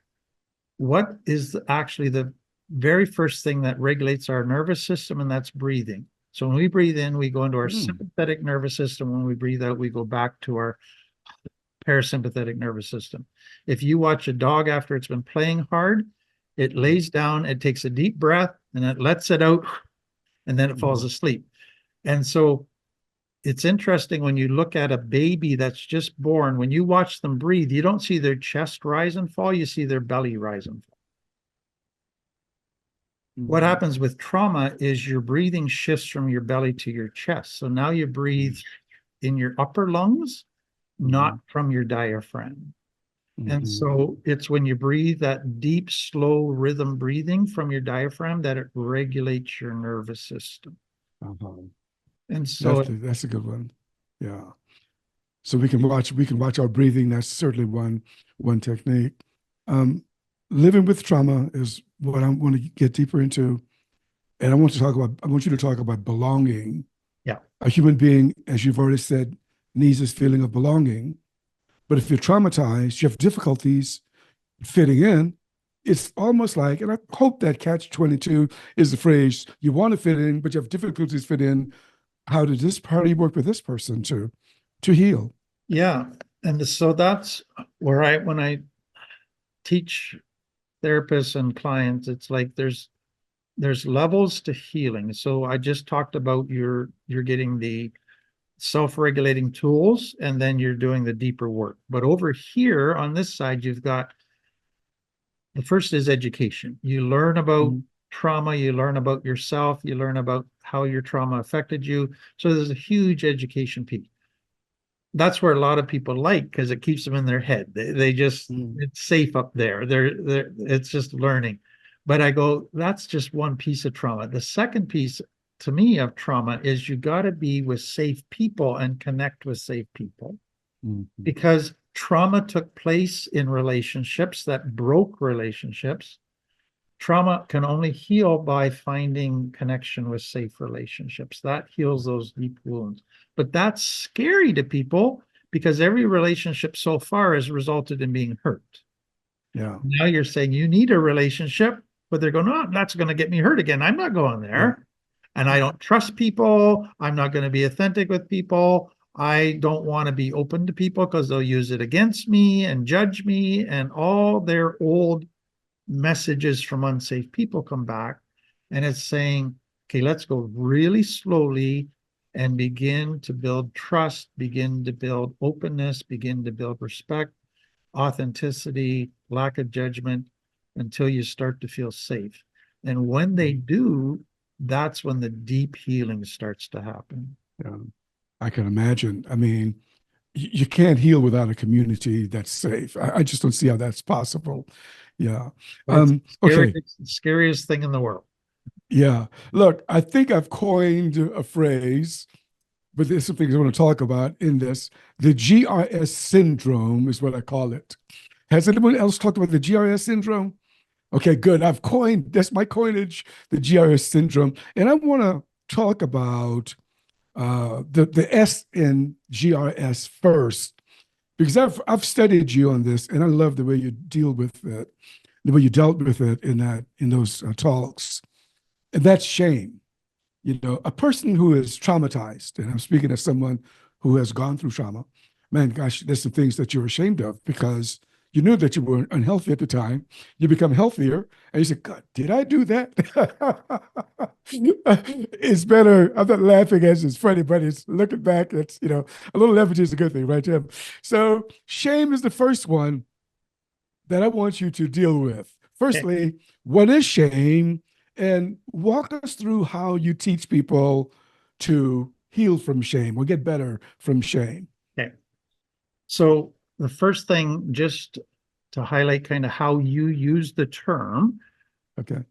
B: what is actually the very first thing that regulates our nervous system, and that's breathing. So when we breathe in, we go into our
A: mm,
B: sympathetic nervous system. When we breathe out, we go back to our parasympathetic nervous system. If you watch a dog after it's been playing hard, it lays down, it takes a deep breath, and it lets it out, and then it falls asleep. And so it's interesting when you look at a baby that's just born, when you watch them breathe, you don't see their chest rise and fall, you see their belly rise and fall. What happens with trauma is your breathing shifts from your belly to your chest. So now you breathe in your upper lungs, not from your diaphragm. And so it's when you breathe that deep, slow rhythm breathing from your diaphragm that it regulates your nervous system. And so
A: that's a good one. Yeah. So we can watch our breathing. That's certainly one technique. Living with trauma is what I want to get deeper into. And I want you to talk about belonging.
B: Yeah.
A: A human being, as you've already said, needs this feeling of belonging. But if you're traumatized, you have difficulties fitting in. It's almost like, and I hope that catch-22 is the phrase, you want to fit in, but you have difficulties fit in. How did this party work with this person to heal?
B: Yeah. And so that's where when I teach therapists and clients, it's like there's levels to healing. So I just talked about you're getting the self-regulating tools, and then you're doing the deeper work. But over here on this side, you've got the first is education. You learn about trauma, you learn about yourself, you learn about how your trauma affected you. So there's a huge education piece. That's where a lot of people like, because it keeps them in their head. They just it's safe up there. It's just learning. But I go, that's just one piece of trauma. The second piece to me of trauma is you got to be with safe people and connect with safe people, because trauma took place in relationships that broke relationships. Trauma can only heal by finding connection with safe relationships. That heals those deep wounds. But that's scary to people because every relationship so far has resulted in being hurt.
A: Yeah.
B: Now you're saying you need a relationship, but they're going, oh, that's going to get me hurt again. I'm not going there. Yeah. And I don't trust people. I'm not going to be authentic with people. I don't want to be open to people because they'll use it against me and judge me, and all their old messages from unsafe people come back. And it's saying, okay, let's go really slowly and begin to build trust, begin to build openness, begin to build respect, authenticity, lack of judgment, until you start to feel safe. And when they do, that's when the deep healing starts to happen.
A: Yeah, I can imagine. I mean, you can't heal without a community that's safe. I just don't see how that's possible. Yeah. Okay.
B: It's the scariest thing in the world.
A: Yeah. Look, I think I've coined a phrase, but there's some things I want to talk about in this. The GRS syndrome is what I call it. Has anyone else talked about the GRS syndrome? Okay, good. That's my coinage, the GRS syndrome. And I want to talk about the S in GRS first, because I've studied you on this, and I love the way you deal with it, the way you dealt with it in those talks, and that's shame. You know, a person who is traumatized, and I'm speaking as someone who has gone through trauma. Man, gosh, there's some things that you're ashamed of because you knew that you were unhealthy at the time. You become healthier, and you say, God, did I do that? It's better. I'm not laughing as it's funny, but it's looking back, it's, a little levity is a good thing, right, Tim? So shame is the first one that I want you to deal with. Firstly, what is shame? And walk us through how you teach people to heal from shame or get better from shame.
B: Okay. So the first thing, just to highlight kind of how you use the term.
A: Okay.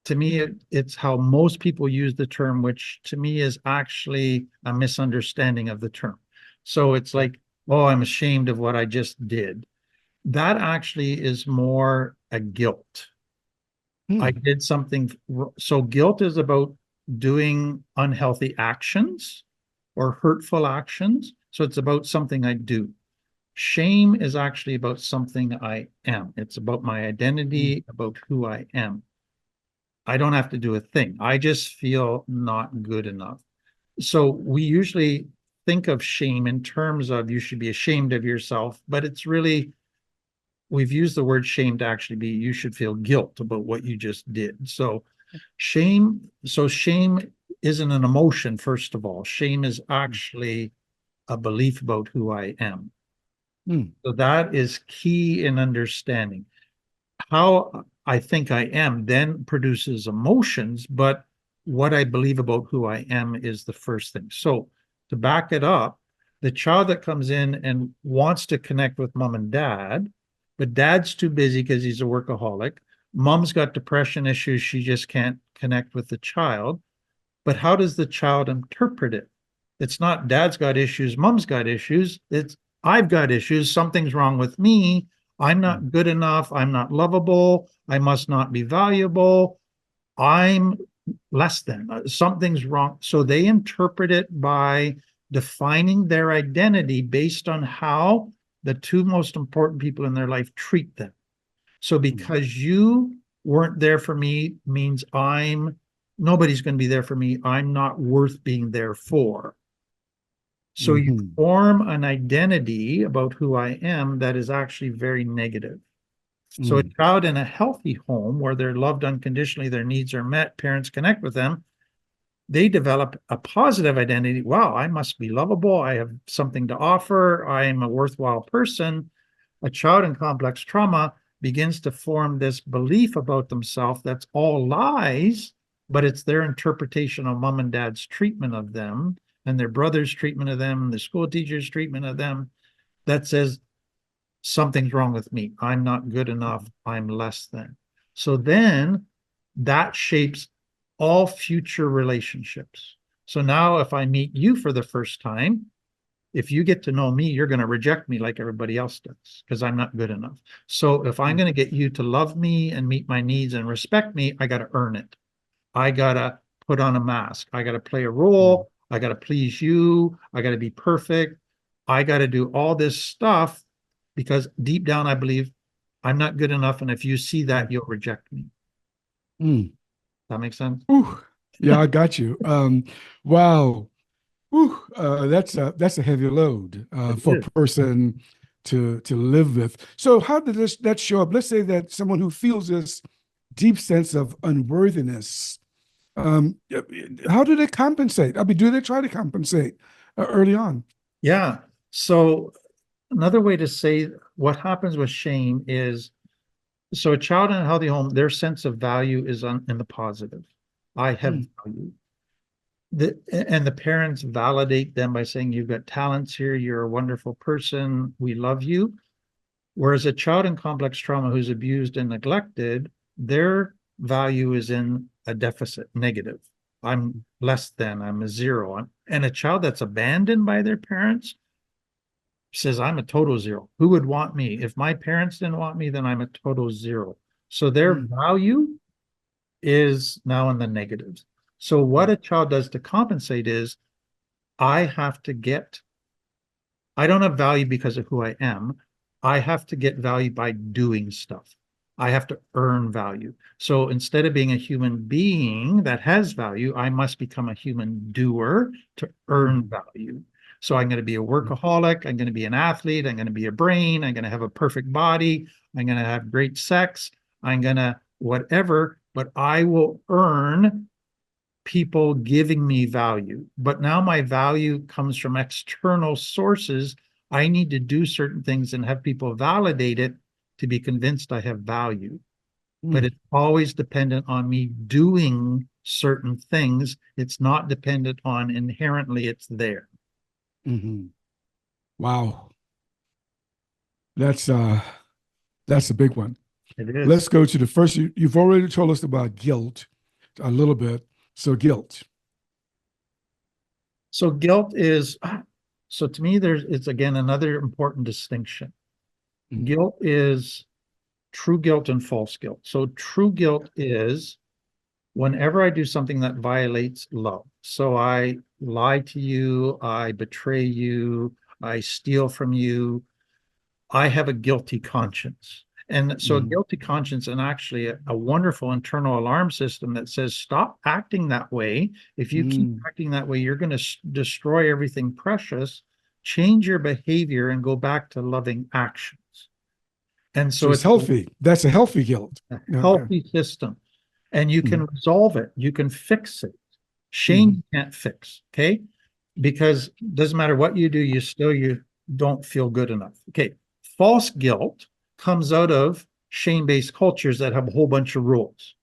B: To me, it's how most people use the term, which to me is actually a misunderstanding of the term. So it's like, oh, I'm ashamed of what I just did. That actually is more a guilt. I did something. So guilt is about doing unhealthy actions or hurtful actions. So it's about something I do. Shame is actually about something I am. It's about my identity, about who I am. I don't have to do a thing. I just feel not good enough. So we usually think of shame in terms of you should be ashamed of yourself, but it's really, we've used the word shame to actually be you should feel guilt about what you just did. So shame isn't an emotion, first of all. Shame is actually a belief about who I am. So that is key in understanding. How I think I am then produces emotions, but what I believe about who I am is the first thing. So to back it up, the child that comes in and wants to connect with mom and dad, but dad's too busy because he's a workaholic. Mom's got depression issues. She just can't connect with the child. But how does the child interpret it? It's not dad's got issues, mom's got issues. It's I've got issues. Something's wrong with me. I'm not good enough. I'm not lovable. I must not be valuable. I'm less than. Something's wrong. So they interpret it by defining their identity based on how the two most important people in their life treat them. So because you weren't there for me means nobody's going to be there for me. I'm not worth being there for. So you form an identity about who I am that is actually very negative. So a child in a healthy home where they're loved unconditionally, their needs are met, parents connect with them, they develop a positive identity. Wow, I must be lovable. I have something to offer. I am a worthwhile person. A child in complex trauma begins to form this belief about themselves that's all lies, but it's their interpretation of mom and dad's treatment of them and their brother's treatment of them, the school teacher's treatment of them, that says something's wrong with me. I'm not good enough. I'm less than. So then that shapes all future relationships. So now if I meet you for the first time, if you get to know me, you're going to reject me like everybody else does because I'm not good enough. So if I'm going to get you to love me and meet my needs and respect me, I got to earn it. I got to put on a mask. I got to play a role. I got to please you. I got to be perfect. I got to do all this stuff because deep down, I believe I'm not good enough. And if you see that, you'll reject me. That makes sense?
A: Ooh, yeah, I got you. Wow. Ooh, that's a heavy load for a person to live with. So how did that show up? Let's say that someone who feels this deep sense of unworthiness, how do they compensate? I mean, do they try to compensate early on?
B: Yeah. So another way to say what happens with shame is, so a child in a healthy home, their sense of value is in the positive. I have value. And the parents validate them by saying, you've got talents here, you're a wonderful person, we love you. Whereas a child in complex trauma who's abused and neglected, their value is in a deficit, negative. I'm less than, I'm a zero. And a child that's abandoned by their parents says, I'm a total zero. Who would want me? If my parents didn't want me, then I'm a total zero. So their value is now in the negatives. So what a child does to compensate is I don't have value because of who I am. I have to get value by doing stuff. I have to earn value. So instead of being a human being that has value, I must become a human doer to earn value. So I'm going to be a workaholic. I'm going to be an athlete. I'm going to be a brain. I'm going to have a perfect body. I'm going to have great sex. I'm going to whatever, but I will earn people giving me value. But now my value comes from external sources. I need to do certain things and have people validate it to be convinced I have value. But it's always dependent on me doing certain things. It's not dependent on inherently it's there.
A: Wow. That's a big one.
B: It is.
A: Let's go to the first. You've already told us about guilt a little bit. So guilt.
B: So so to me, it's again another important distinction. Guilt is true guilt and false guilt. So true guilt is whenever I do something that violates love. So I lie to you, I betray you, I steal from you, I have a guilty conscience. And so a guilty conscience and actually a wonderful internal alarm system that says, stop acting that way. If you keep acting that way, you're going to destroy everything precious. Change your behavior and go back to loving actions. And so
A: it's healthy. That's a healthy guilt.
B: A healthy system. And you can resolve it. You can fix it. Shame you can't fix, okay? Because it doesn't matter what you do, you don't feel good enough. Okay, false guilt comes out of shame-based cultures that have a whole bunch of rules.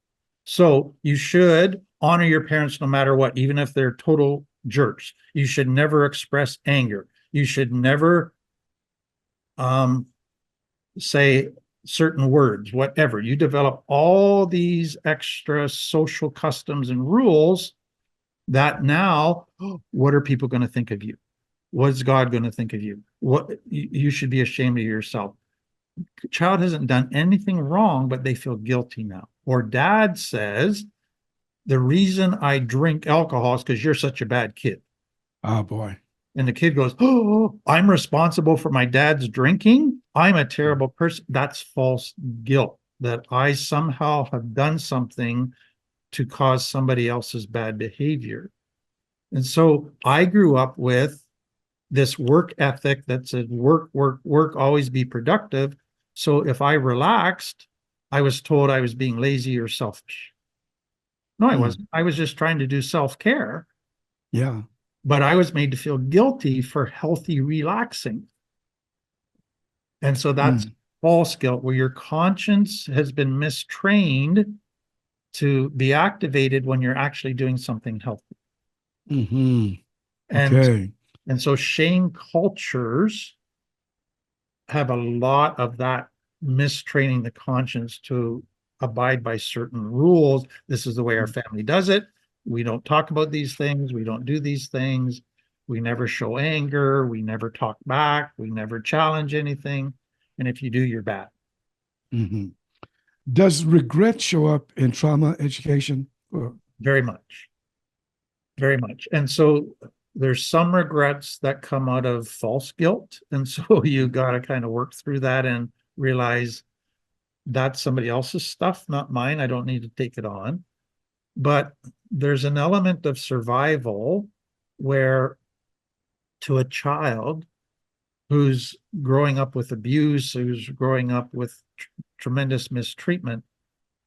B: So you should honor your parents no matter what, even if they're total jerks. You should never express anger. You should never say certain words, whatever. You develop all these extra social customs and rules that now, what are people going to think of you? What's God going to think of you? What you should be ashamed of yourself. Child hasn't done anything wrong, but they feel guilty now. Or dad says, the reason I drink alcohol is because you're such a bad kid.
A: Oh boy.
B: And the kid goes, oh, I'm responsible for my dad's drinking. I'm a terrible person. That's false guilt, that I somehow have done something to cause somebody else's bad behavior. And so I grew up with this work ethic that said work, work, work, always be productive. So if I relaxed, I was told I was being lazy or selfish. No, I wasn't. I was just trying to do self-care.
A: Yeah.
B: But I was made to feel guilty for healthy relaxing. And so that's false guilt, where your conscience has been mistrained to be activated when you're actually doing something healthy.
A: Okay.
B: And so shame cultures have a lot of that mistraining the conscience to abide by certain rules. This is the way our family does it. We don't talk about these things. We don't do these things. We never show anger. We never talk back. We never challenge anything. And if you do, you're bad.
A: Does regret show up in trauma education?
B: Very much. Very much. And so there's some regrets that come out of false guilt. And so you got to kind of work through that and realize that's somebody else's stuff, not mine. I don't need to take it on. But there's an element of survival where, to a child who's growing up with abuse, who's growing up with tremendous mistreatment,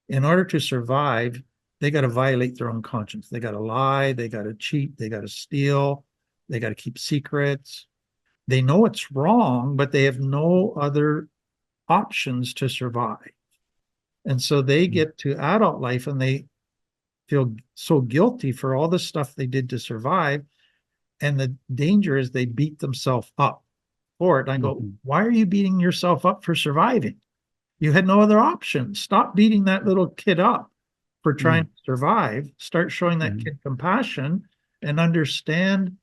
B: in order to survive, they got to violate their own conscience. They got to lie, they got to cheat, they got to steal, they got to keep secrets. They know it's wrong, but they have no other options to survive. And so they get to adult life and they feel so guilty for all the stuff they did to survive. And the danger is they beat themselves up for it. And I go, why are you beating yourself up for surviving? You had no other option. Stop beating that little kid up for trying to survive. Start showing that kid compassion and understand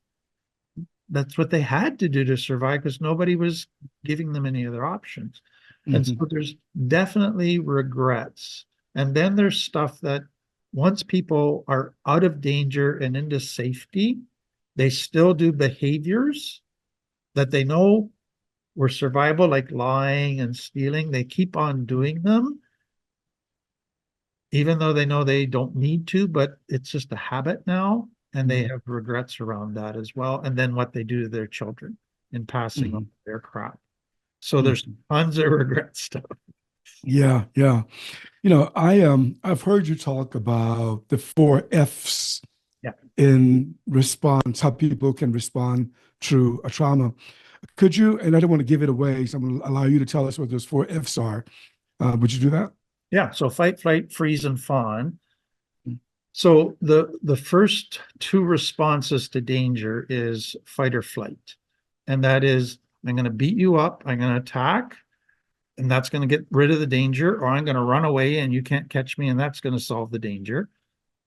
B: that's what they had to do to survive, because nobody was giving them any other options. And so there's definitely regrets. And then there's stuff that once people are out of danger and into safety, they still do behaviors that they know were survival, like lying and stealing. They keep on doing them, even though they know they don't need to, but it's just a habit now. And they have regrets around that as well. And then what they do to their children in passing on their crap. So there's tons of regret stuff.
A: Yeah, yeah. You know, I've heard you talk about the 4 F's in response, how people can respond through a trauma. Could you, and I don't want to give it away, so I'm going to allow you to tell us what those 4 F's are. Would you do that?
B: Yeah. So fight, flight, freeze, and fawn. So the first two responses to danger is fight or flight. And that is, I'm going to beat you up, I'm going to attack, and that's going to get rid of the danger, or I'm going to run away and you can't catch me, and that's going to solve the danger.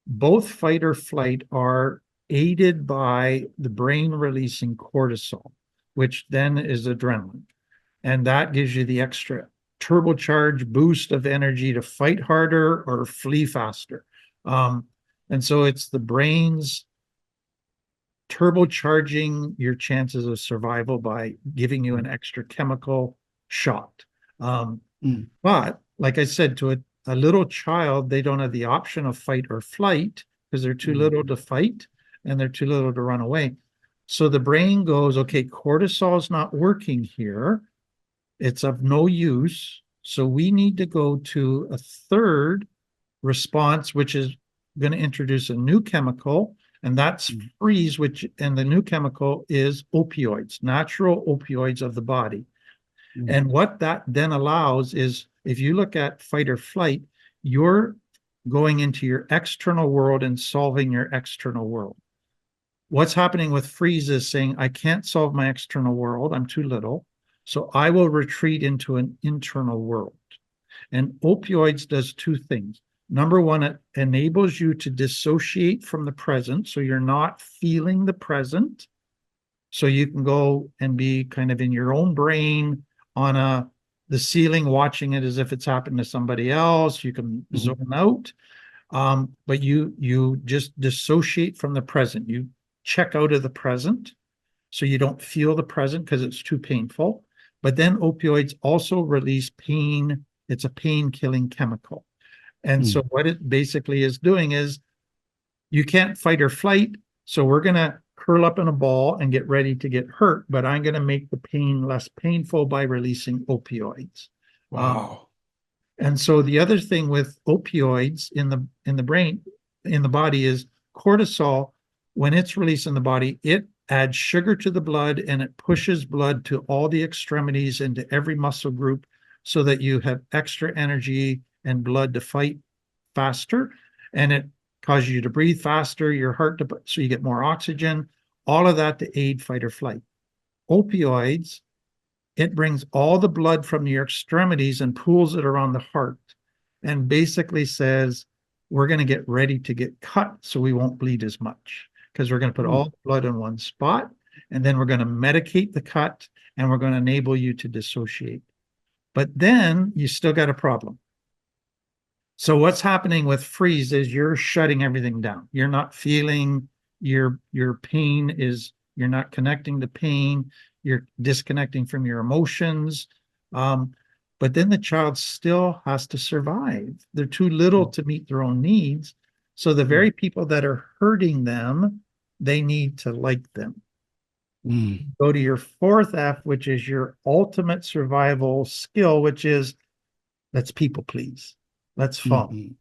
B: Both fight or flight are aided by the brain releasing cortisol, which then is adrenaline. And that gives you the extra turbocharge boost of energy to fight harder or flee faster. And so it's the brain's turbocharging your chances of survival by giving you an extra chemical shot.
A: Mm.
B: But like I said, to a little child, they don't have the option of fight or flight because they're too
A: Mm.
B: little to fight and they're too little to run away. So the brain goes, okay, cortisol is not working here. It's of no use. So we need to go to a third response, which is going to introduce a new chemical, and that's
A: Mm.
B: freeze, and the new chemical is opioids, natural opioids of the body.
A: Mm.
B: And what that then allows is if you look at fight or flight, you're going into your external world and solving your external world. What's happening with freeze is saying, I can't solve my external world, I'm too little. So I will retreat into an internal world. And opioids does two things. Number one, it enables you to dissociate from the present. So you're not feeling the present. So you can go and be kind of in your own brain on the ceiling, watching it as if it's happened to somebody else. You can
A: Mm.
B: zone out. But you just dissociate from the present. You check out of the present. So you don't feel the present because it's too painful. But then opioids also release pain. It's a pain killing chemical. And so
A: Mm.
B: what it basically is doing is you can't fight or flight. So we're going to curl up in a ball and get ready to get hurt. But I'm going to make the pain less painful by releasing opioids.
A: Wow.
B: And so the other thing with opioids in the brain, in the body, is cortisol. When it's released in the body, it adds sugar to the blood and it pushes blood to all the extremities into every muscle group so that you have extra energy and blood to fight faster. And it causes you to breathe faster, your heart to, so you get more oxygen, all of that to aid fight or flight. Opioids, it brings all the blood from your extremities and pools it around the heart and basically says, we're going to get ready to get cut so we won't bleed as much because we're going to put all
A: Mm.
B: the blood in one spot and then we're going to medicate the cut and we're going to enable you to dissociate. But then you still got a problem. So what's happening with freeze is you're shutting everything down. You're not feeling your pain is, you're not connecting to pain. You're disconnecting from your emotions. But then the child still has to survive. They're too little to meet their own needs. So the very people that are hurting them, they need to like them.
A: Mm.
B: Go to your fourth F, which is your ultimate survival skill, which is let's people please. Let's follow.
A: Mm.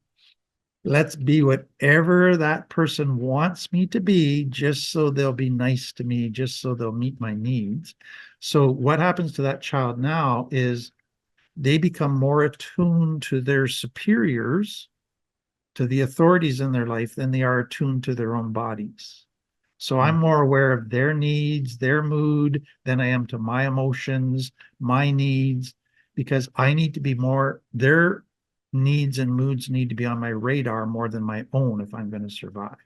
B: Let's be whatever that person wants me to be, just so they'll be nice to me, just so they'll meet my needs. So what happens to that child now is they become more attuned to their superiors, to the authorities in their life, than they are attuned to their own bodies. So I'm more aware of their needs, their mood, than I am to my emotions, my needs, because I need to be more, their needs and moods need to be on my radar more than my own if I'm going to survive.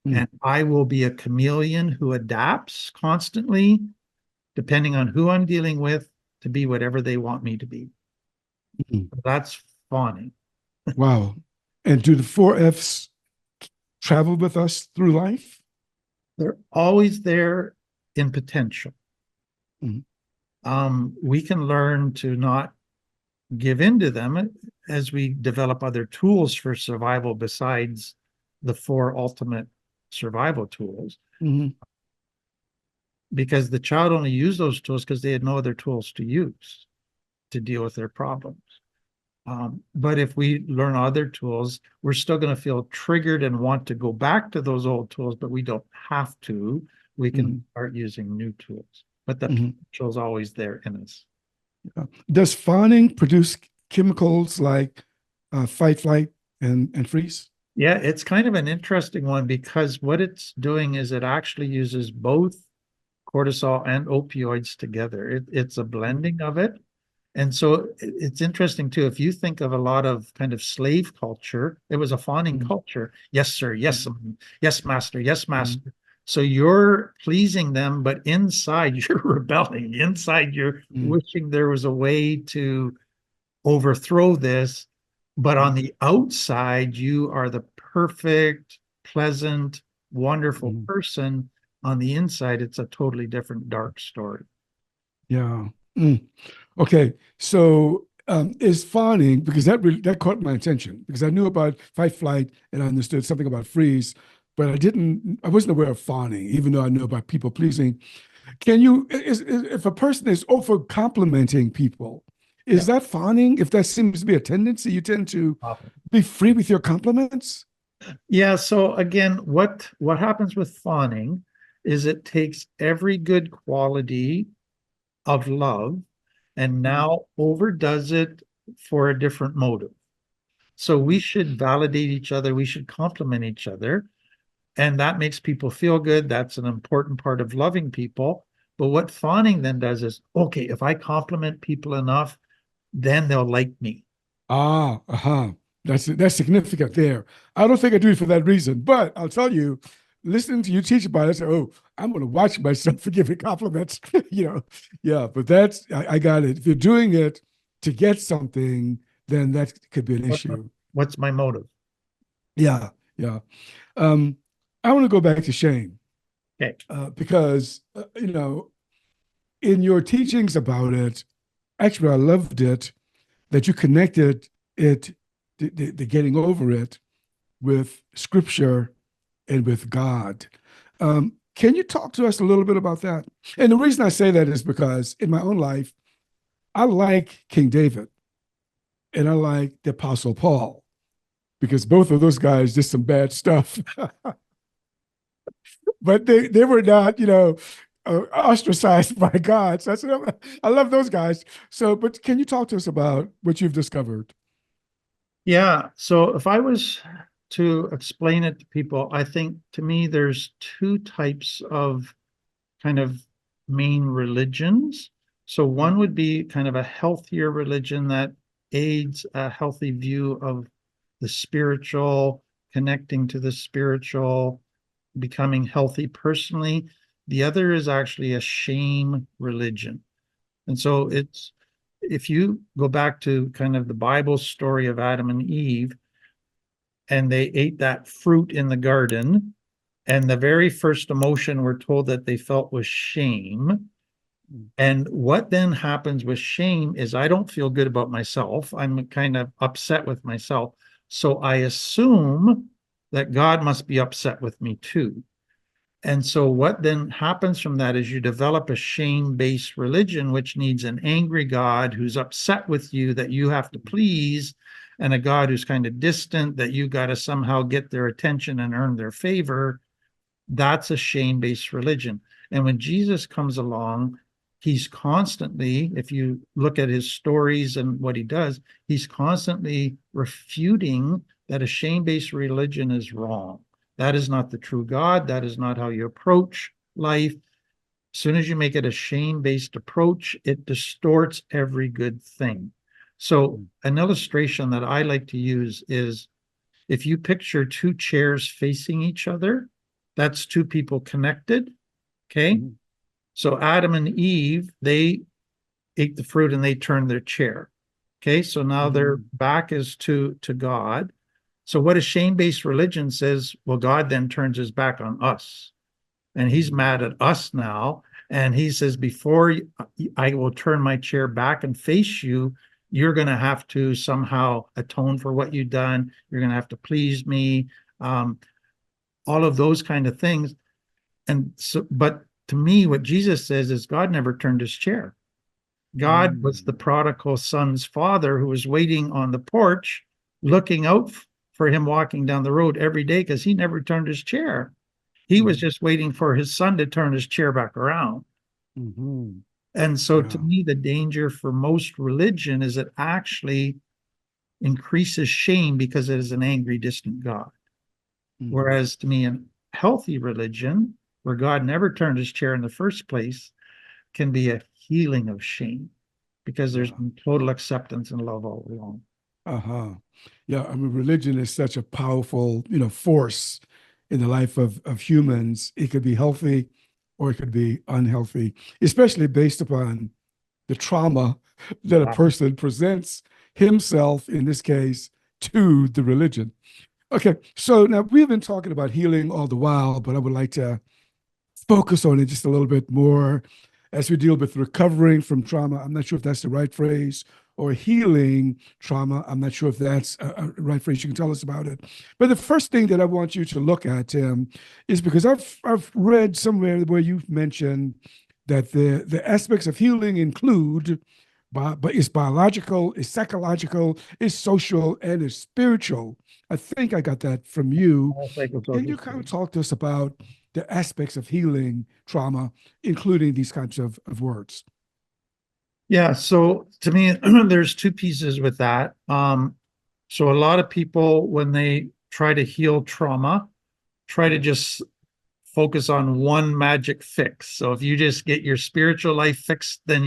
A: Mm.
B: And I will be a chameleon who adapts constantly, depending on who I'm dealing with, to be whatever they want me to be.
A: Mm.
B: That's fawning.
A: Wow. And do the four F's travel with us through life?
B: They're always there in potential.
A: Mm.
B: We can learn to not give in to them as we develop other tools for survival besides the four ultimate survival tools.
A: Mm.
B: Because the child only used those tools because they had no other tools to use to deal with their problems. But if we learn other tools, we're still going to feel triggered and want to go back to those old tools, but we don't have to. We can start using new tools. But the potential is always there in us.
A: Does fawning produce chemicals like fight, flight, and freeze?
B: Yeah, it's kind of an interesting one because what it's doing is it actually uses both cortisol and opioids together. It's a blending of it. And so it's interesting too. If you think of a lot of kind of slave culture, it was a fawning culture. Yes, sir. Yes, yes, master. Yes, master. So you're pleasing them, but inside you're rebelling. Inside you're wishing there was a way to overthrow this. But on the outside, you are the perfect, pleasant, wonderful person. On the inside, it's a totally different dark story.
A: Yeah. Okay. So is fawning, because that caught my attention, because I knew about fight, flight, and I understood something about freeze, but I wasn't aware of fawning, even though I knew about people pleasing. If a person is over complimenting people,
B: Yeah.
A: is that fawning? If that seems to be a tendency, you tend to be free with your compliments?
B: Yeah, so again, what happens with fawning is it takes every good quality of love and now overdoes it for a different motive. So we should validate each other, we should compliment each other, and that makes people feel good. That's an important part of loving people. But what fawning then does is, okay, if I compliment people enough, then they'll like me.
A: Ah, uh-huh. That's significant there. I don't think I do it for that reason, but I'll tell you, listening to you teach about it, I say, oh, I'm going to watch myself for giving compliments. Yeah. But I got it. If you're doing it to get something, then that could be an
B: What's my,
A: issue.
B: what's my motive?
A: Yeah, yeah. Um, I want to go back to shame,
B: Okay.
A: because in your teachings about it, actually, I loved it that you connected it, the getting over it, with Scripture and with God. Can you talk to us a little bit about that? And the reason I say that is because in my own life, I like King David and I like the Apostle Paul, because both of those guys did some bad stuff, but they were not, ostracized by God. So I love those guys. So, but can you talk to us about what you've discovered?
B: Yeah. So if I was to explain it to people, I think to me there's two types of kind of main religions. So one would be kind of a healthier religion that aids a healthy view of the spiritual, connecting to the spiritual, becoming healthy personally. The other is actually a shame religion. And so it's, if you go back to kind of the Bible story of Adam and Eve, and they ate that fruit in the garden, and the very first emotion we're told that they felt was shame. And what then happens with shame is I don't feel good about myself. I'm kind of upset with myself. So I assume that God must be upset with me too. And so what then happens from that is you develop a shame-based religion, which needs an angry God who's upset with you that you have to please, and a God who's kind of distant that you got to somehow get their attention and earn their favor. That's a shame-based religion. And when Jesus comes along, he's constantly, if you look at his stories and what he does, he's constantly refuting that a shame-based religion is wrong. That is not the true God. That is not how you approach life. As soon as you make it a shame-based approach, it distorts every good thing. So an illustration that I like to use is if you picture two chairs facing each other, that's two people connected. Okay. Mm-hmm. So Adam and Eve, they ate the fruit and they turned their chair. Okay. So now their back is to God. So what a shame-based religion says, well, God then turns his back on us. And he's mad at us now. And he says, before I will turn my chair back and face you, you're going to have to somehow atone for what you've done. You're going to have to please me. All of those kind of things. And so, but to me, what Jesus says is God never turned his chair. God was the prodigal son's father who was waiting on the porch, looking out for him walking down the road every day because he never turned his chair. He was just waiting for his son to turn his chair back around. And so to me, the danger for most religion is it actually increases shame because it is an angry, distant God. Whereas to me, a healthy religion, where God never turned his chair in the first place, can be a healing of shame because there's been total acceptance and love all along.
A: Uh-huh. Yeah, I mean, religion is such a powerful, force in the life of humans. It could be healthy or it could be unhealthy, especially based upon the trauma that a person presents himself, in this case, to the religion. Okay, so now we've been talking about healing all the while, but I would like to focus on it just a little bit more as we deal with recovering from trauma. I'm not sure if that's the right phrase or healing trauma. I'm not sure if that's a right phrase. You can tell us about it. But the first thing that I want you to look at, Tim, is because I've read somewhere where you've mentioned that the aspects of healing include, but it's biological, it's psychological, it's social, and it's spiritual. I think I got that from you. Can you kind of talk to us about the aspects of healing trauma, including these kinds of words?
B: Yeah, so to me, there's two pieces with that. So a lot of people, when they try to heal trauma, try to just focus on one magic fix. So if you just get your spiritual life fixed, then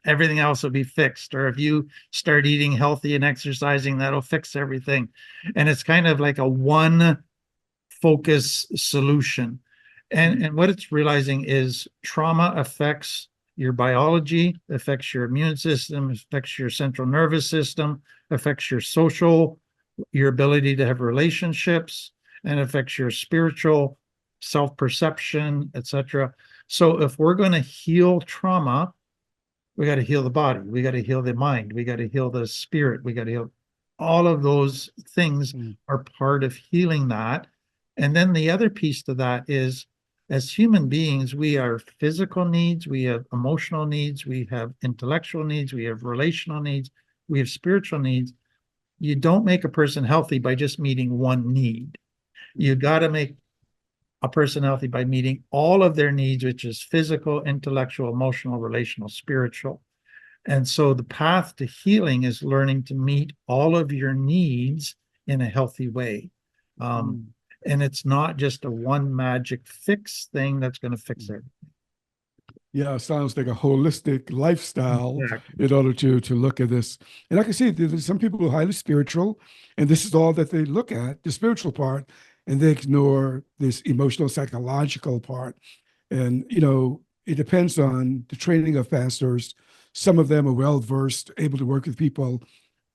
B: everything else will be fixed. Or if you start eating healthy and exercising, that'll fix everything. And it's kind of like a one focus solution. And what it's realizing is trauma affects your biology, affects your immune system, affects your central nervous system, affects your social, your ability to have relationships, and affects your spiritual self-perception, etc. So if we're going to heal trauma, we got to heal the body, we got to heal the mind, we got to heal the spirit, we got to heal all of those things are part of healing that. And then the other piece to that is, as human beings, we have physical needs, we have emotional needs, we have intellectual needs, we have relational needs, we have spiritual needs. You don't make a person healthy by just meeting one need. You got to make a person healthy by meeting all of their needs, which is physical, intellectual, emotional, relational, spiritual. And so the path to healing is learning to meet all of your needs in a healthy way. And it's not just a one magic fix thing that's going to fix it.
A: Yeah, it sounds like a holistic lifestyle
B: Exactly.
A: in order to look at this. And I can see there's some people who are highly spiritual, and this is all that they look at, the spiritual part, and they ignore this emotional, psychological part. And, it depends on the training of pastors. Some of them are well versed, able to work with people.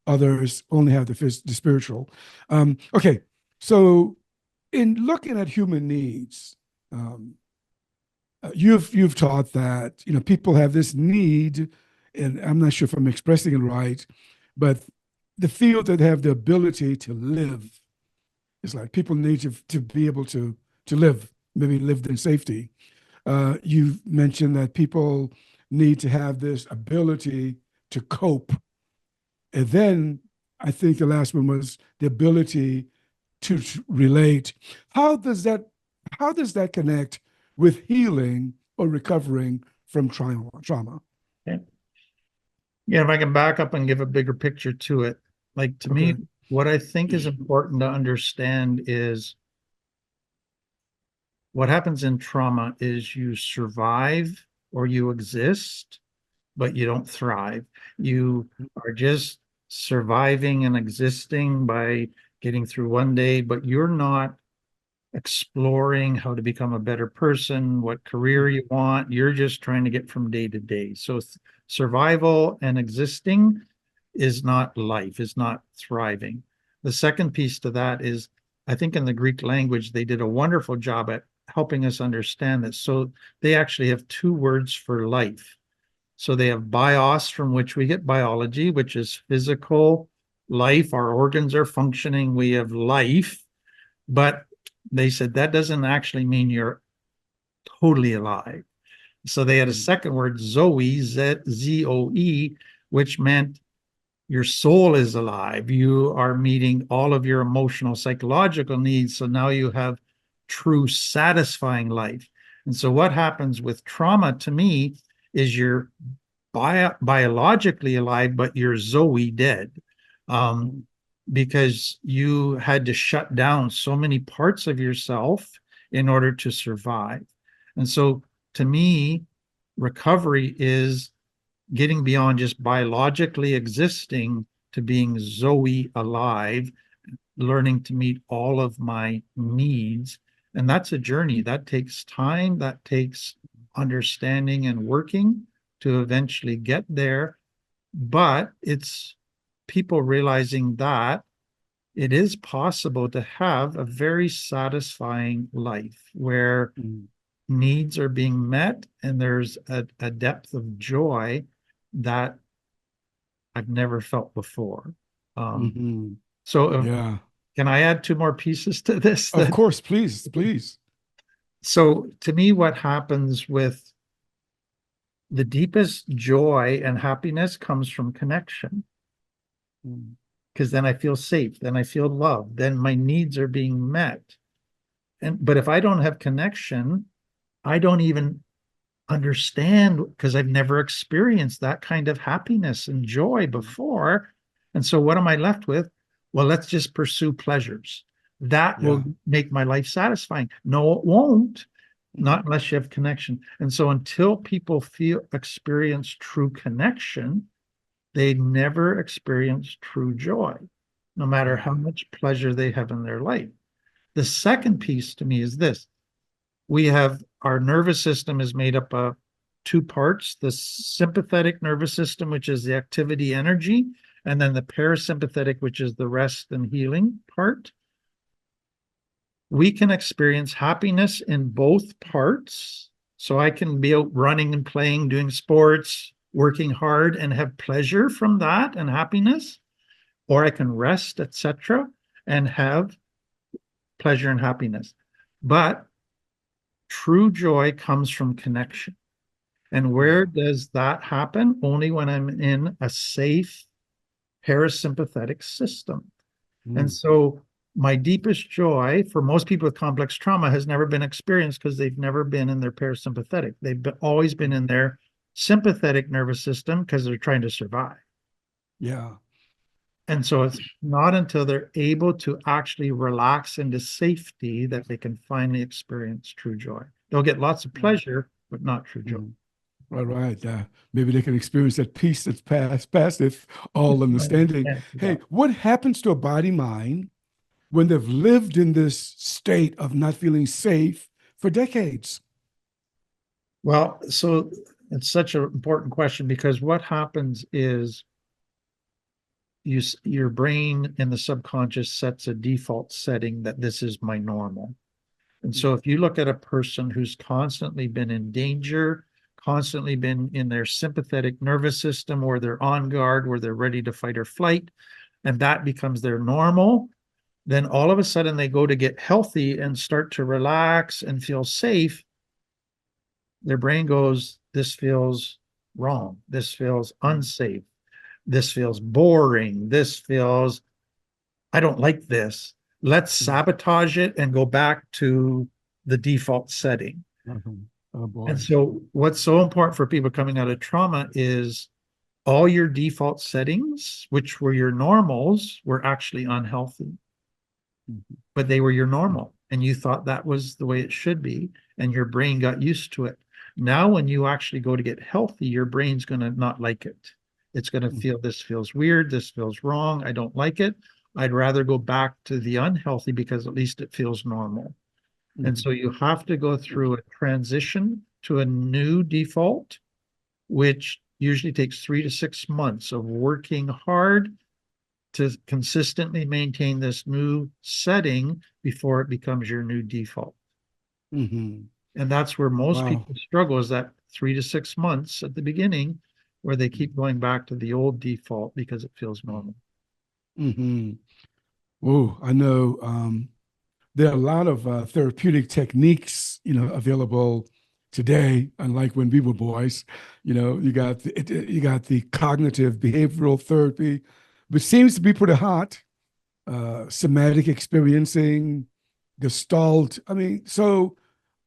A: Others only have the spiritual. Okay, so in looking at human needs, um, you've taught that people have this need, and I'm not sure if I'm expressing it right, but the feel that they have the ability to live. It's like people need to be able to live, maybe live in safety. You've mentioned that people need to have this ability to cope, and then I think the last one was the ability to relate. How does that how does that connect with healing or recovering from trauma?
B: Okay. Yeah, if I can back up and give a bigger picture to it, like to me,
A: Okay.
B: what I think is important to understand is what happens in trauma is you survive or you exist, but you don't thrive. You are just surviving and existing by getting through one day, but you're not exploring how to become a better person, what career you want. You're just trying to get from day to day. So survival and existing is not life, is not thriving. The second piece to that is, I think in the Greek language, they did a wonderful job at helping us understand that. So they actually have two words for life. So they have bios, from which we get biology, which is physical life. Our organs are functioning. We have life. But they said that doesn't actually mean you're totally alive. So they had a second word, Zoe, Z-O-E, which meant your soul is alive. You are meeting all of your emotional, psychological needs. So now you have true, satisfying life. And so what happens with trauma to me is you're biologically alive, but you're Zoe dead. Because you had to shut down so many parts of yourself in order to survive. And so to me, recovery is getting beyond just biologically existing to being Zoe alive, learning to meet all of my needs. And that's a journey that takes time, that takes understanding and working to eventually get there. But it's people realizing that it is possible to have a very satisfying life where needs are being met and there's a depth of joy that I've never felt before.
A: Hmm.
B: So
A: Yeah.
B: can I add two more pieces to this?
A: Of course, please, please.
B: So to me, what happens with the deepest joy and happiness comes from connection. Because then I feel safe, then I feel loved, then my needs are being met. But if I don't have connection, I don't even understand, because I've never experienced that kind of happiness and joy before. And so what am I left with? Well, let's just pursue pleasures. That
A: Yeah.
B: will make my life satisfying. No, it won't, not unless you have connection. And so until people experience true connection, they never experience true joy, no matter how much pleasure they have in their life. The second piece to me is this: we have our nervous system is made up of two parts: the sympathetic nervous system, which is the activity energy, and then the parasympathetic, which is the rest and healing part. We can experience happiness in both parts. So I can be out running and playing, doing sports, working hard, and have pleasure from that and happiness, or I can rest, etc., and have pleasure and happiness. But true joy comes from connection. And where does that happen? Only when I'm in a safe parasympathetic system. And so my deepest joy for most people with complex trauma has never been experienced because they've never been in their parasympathetic. They've always been in their sympathetic nervous system because they're trying to survive.
A: Yeah.
B: And so it's not until they're able to actually relax into safety that they can finally experience true joy. They'll get lots of pleasure, but not true joy.
A: Right, right. Maybe they can experience that peace that's past if all understanding. Hey, what happens to a body mind when they've lived in this state of not feeling safe for decades?
B: Well, so it's such an important question, because what happens is your brain in the subconscious sets a default setting that this is my normal. And so if you look at a person who's constantly been in danger, constantly been in their sympathetic nervous system, or they're on guard, where they're ready to fight or flight, and that becomes their normal, then all of a sudden they go to get healthy and start to relax and feel safe. Their brain goes, this feels wrong. This feels unsafe. This feels boring. This feels, I don't like this. Let's sabotage it and go back to the default setting.
A: Oh boy.
B: And so what's so important for people coming out of trauma is all your default settings, which were your normals, were actually unhealthy. But they were your normal, and you thought that was the way it should be, and your brain got used to it. Now, when you actually go to get healthy, your brain's going to not like it. It's going to feel, this feels weird, this feels wrong, I don't like it. I'd rather go back to the unhealthy because at least it feels normal. And so you have to go through a transition to a new default, which usually takes 3 to 6 months of working hard to consistently maintain this new setting before it becomes your new default.
A: Mm-hmm.
B: And that's where most
A: Wow.
B: people struggle, is that 3 to 6 months at the beginning where they keep going back to the old default because it feels normal.
A: Mm-hmm. Oh, I know there are a lot of therapeutic techniques, available today, unlike when we were boys. You got the cognitive behavioral therapy, which seems to be pretty hot. Somatic experiencing, Gestalt. I mean, so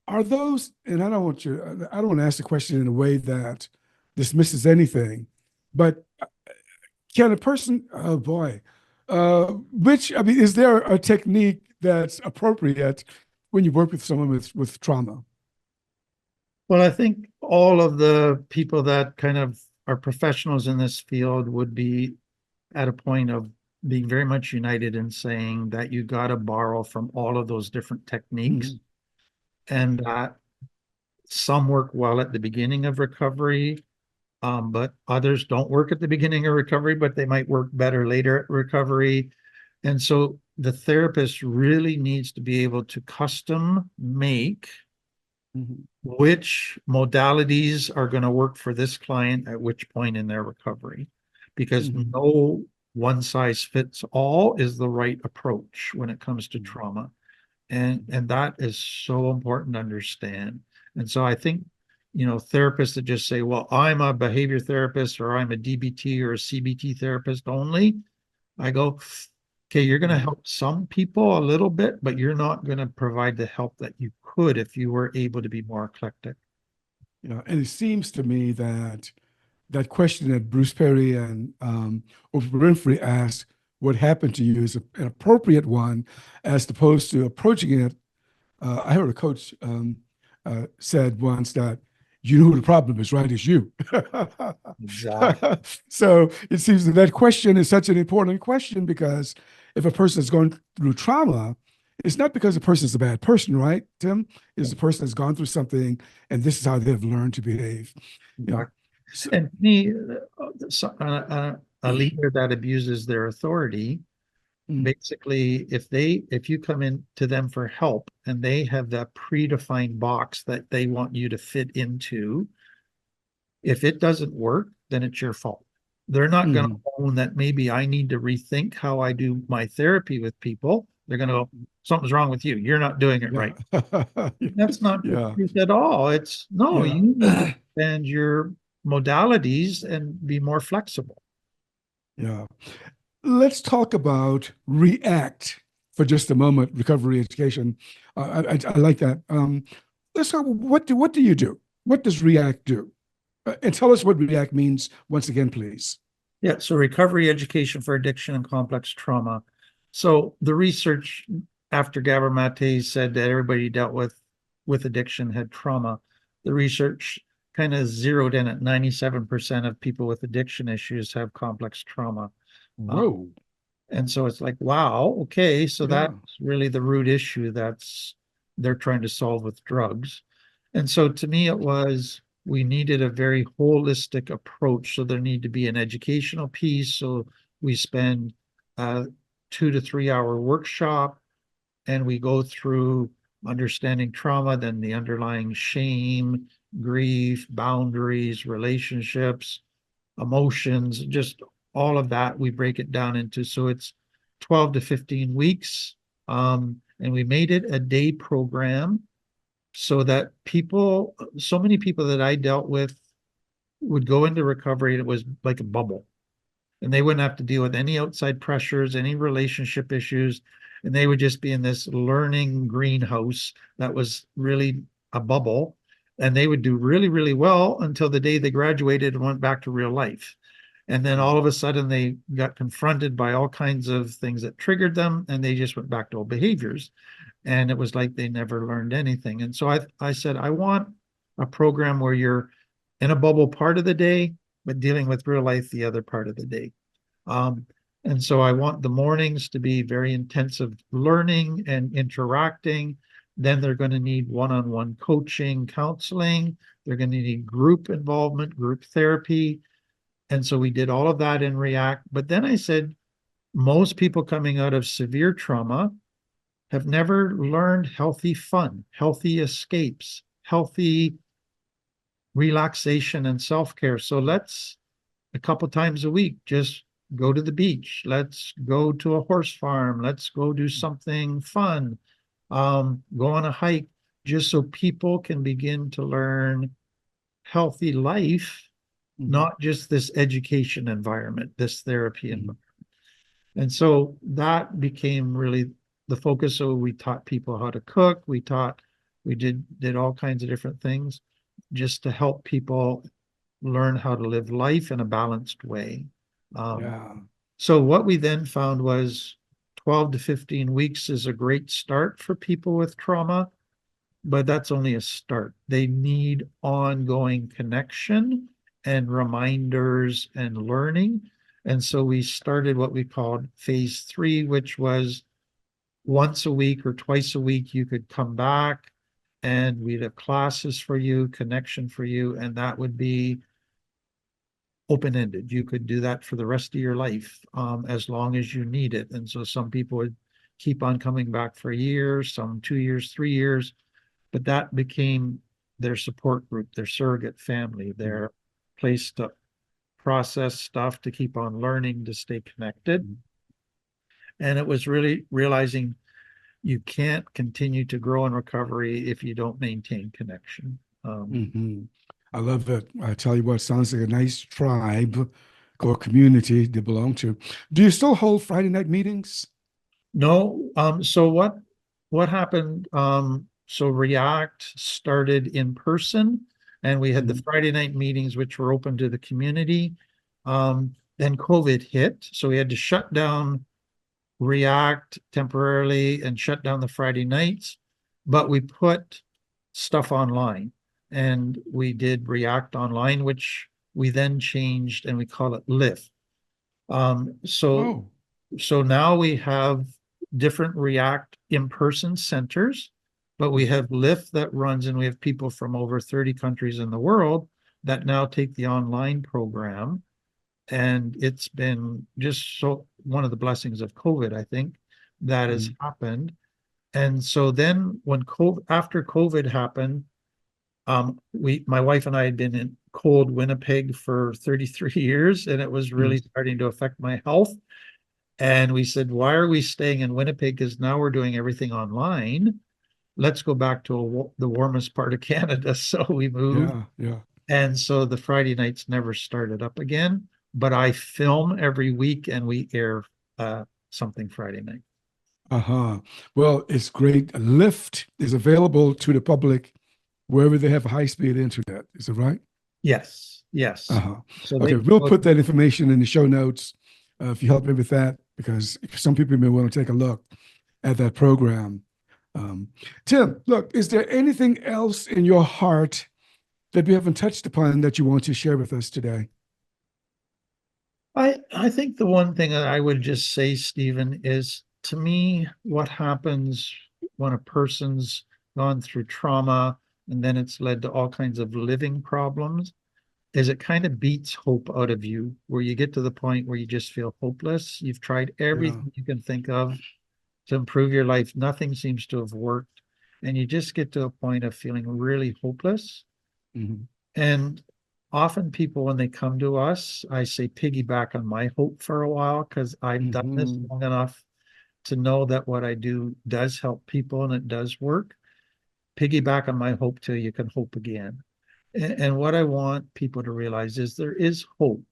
A: are those? And I don't want to ask the question in a way that dismisses anything, but can a person? Oh boy, which I mean, is there a technique that's appropriate when you work with someone with trauma?
B: Well, I think all of the people that kind of are professionals in this field would be at a point of being very much united in saying that you got to borrow from all of those different techniques, and that some work well at the beginning of recovery, but others don't work at the beginning of recovery, but they might work better later at recovery. And so the therapist really needs to be able to custom make which modalities are going to work for this client at which point in their recovery. because no one size fits all is the right approach when it comes to trauma. And that is so important to understand. And so I think, therapists that just say, well, I'm a behavior therapist or I'm a DBT or a CBT therapist only, I go, okay, you're going to help some people a little bit, but you're not going to provide the help that you could if you were able to be more eclectic.
A: And it seems to me that that question that Bruce Perry and Oprah Winfrey asked, "What happened to you?" is an appropriate one, as opposed to approaching it. I heard a coach said once that you know who the problem is, right? It's you.
B: Exactly.
A: So it seems that that question is such an important question, because if a person is going through trauma, it's not because the person is a bad person, right, Tim? It's the person that's gone through something, and this is how they've learned to behave. So,
B: And me, a leader that abuses their authority, basically, if you come in to them for help and they have that predefined box that they want you to fit into, if it doesn't work, then it's your fault. They're not going to own that maybe I need to rethink how I do my therapy with people. They're going to go, something's wrong with you. You're not doing it right. That's not the truth at all. It's no, you need to expand your modalities and be more flexible.
A: Yeah. Let's talk about REACT for just a moment, recovery education. I like that. Let's talk, what do you do? What does REACT do? And tell us what REACT means once again, please.
B: Yeah, so recovery education for addiction and complex trauma. So the research after Gabor Mate said that everybody dealt with addiction had trauma, the research kind of zeroed in at 97% of people with addiction issues have complex trauma.
A: Whoa.
B: And so it's like, wow, okay, so that's really the root issue they're trying to solve with drugs. And so to me, it was, we needed a very holistic approach. So there need to be an educational piece. So we spend a 2 to 3 hour workshop, and we go through understanding trauma, then the underlying shame, grief, boundaries, relationships, emotions, just all of that. We break it down into, so it's 12 to 15 weeks. And we made it a day program so that so many people that I dealt with would go into recovery, and it was like a bubble. And they wouldn't have to deal with any outside pressures, any relationship issues. And they would just be in this learning greenhouse that was really a bubble. And they would do really, really well until the day they graduated and went back to real life. And then all of a sudden they got confronted by all kinds of things that triggered them, and they just went back to old behaviors. And it was like they never learned anything. And so I said, I want a program where you're in a bubble part of the day, but dealing with real life the other part of the day. And so I want the mornings to be very intensive learning and interacting. Then they're going to need one-on-one coaching, counseling. They're going to need group involvement, group therapy. And so we did all of that in React. But then I said, most people coming out of severe trauma have never learned healthy fun, healthy escapes, healthy relaxation and self-care. So let's, a couple times a week, just go to the beach. Let's go to a horse farm. Let's go do something fun. Go on a hike, just so people can begin to learn healthy life, not just this education environment, this therapy environment. And so that became really the focus. So we taught people how to cook. We did all kinds of different things just to help people learn how to live life in a balanced way. So what we then found was 12 to 15 weeks is a great start for people with trauma, but that's only a start. They need ongoing connection and reminders and learning. And so we started what we called phase 3, which was once a week or twice a week, you could come back and we'd have classes for you, connection for you, and that would be open-ended. You could do that for the rest of your life, as long as you need it. And so some people would keep on coming back for a year, some 2 years, 3 years, but that became their support group, their surrogate family, their place to process stuff, to keep on learning, to stay connected. And it was really realizing you can't continue to grow in recovery if you don't maintain connection.
A: I love it. I tell you what, sounds like a nice tribe or community to belong to. Do you still hold Friday night meetings?
B: No. So what happened? So React started in person, and we had the Friday night meetings, which were open to the community. Then COVID hit, so we had to shut down React temporarily and shut down the Friday nights, but we put stuff online, and we did React online, which we then changed and we call it Lift. So now we have different React in-person centers, but we have Lift that runs, and we have people from over 30 countries in the world that now take the online program. And it's been just so one of the blessings of COVID, I think, that has happened. And so then when after COVID happened, my wife and I had been in cold Winnipeg for 33 years, and it was really starting to affect my health. And we said, why are we staying in Winnipeg? Because now we're doing everything online. Let's go back to the warmest part of Canada. So we moved.
A: Yeah.
B: And so the Friday nights never started up again. But I film every week, and we air something Friday night.
A: Well, it's great. Lyft is available to the public wherever they have high-speed internet. Is it right?
B: Yes.
A: So okay, we'll put that information in the show notes if you help me with that, because some people may want to take a look at that program. Tim, look, is there anything else in your heart that we haven't touched upon that you want to share with us today?
B: I think the one thing that I would just say, Stephen, is, to me, what happens when a person's gone through trauma and then it's led to all kinds of living problems is it kind of beats hope out of you, where you get to the point where you just feel hopeless. You've tried everything you can think of to improve your life. Nothing seems to have worked. And you just get to a point of feeling really hopeless. And often people, when they come to us, I say, piggyback on my hope for a while, because I've done this long enough to know that what I do does help people and it does work. Piggyback on my hope till you can hope again. And what I want people to realize is there is hope.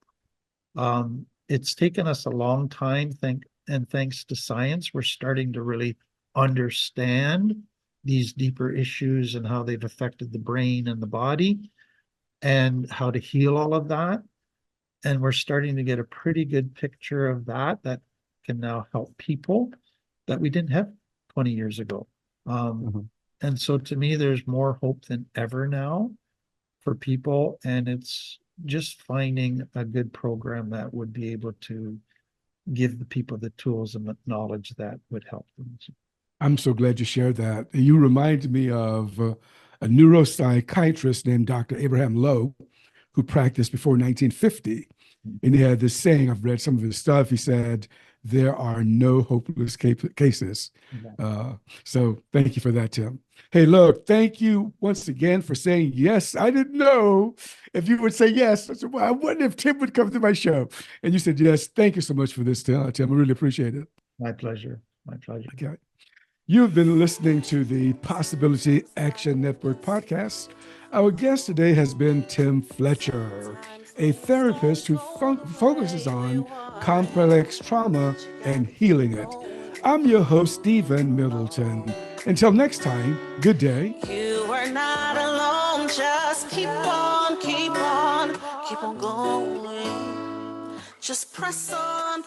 B: It's taken us a long time, and thanks to science, we're starting to really understand these deeper issues and how they've affected the brain and the body, and how to heal all of that. And we're starting to get a pretty good picture of that can now help people that we didn't have 20 years ago. And so to me, there's more hope than ever now for people. And it's just finding a good program that would be able to give the people the tools and the knowledge that would help them.
A: I'm so glad you shared that. You remind me of a neuropsychiatrist named Dr. Abraham Lowe, who practiced before 1950. And he had this saying, I've read some of his stuff. He said, there are no hopeless cases. So thank you for that, Tim. Hey, look, thank you once again for saying yes. I didn't know if you would say yes. I said, well, I wonder if Tim would come to my show. And you said yes. Thank you so much for this, Tim. I really appreciate it.
B: My pleasure.
A: Okay. You've been listening to the Possibility Action Network podcast. Our guest today has been Tim Fletcher, a therapist who focuses on complex trauma and healing it. I'm your host, Stephen Middleton. Until next time, good day.
C: You are not alone. Just keep on going. Just press on.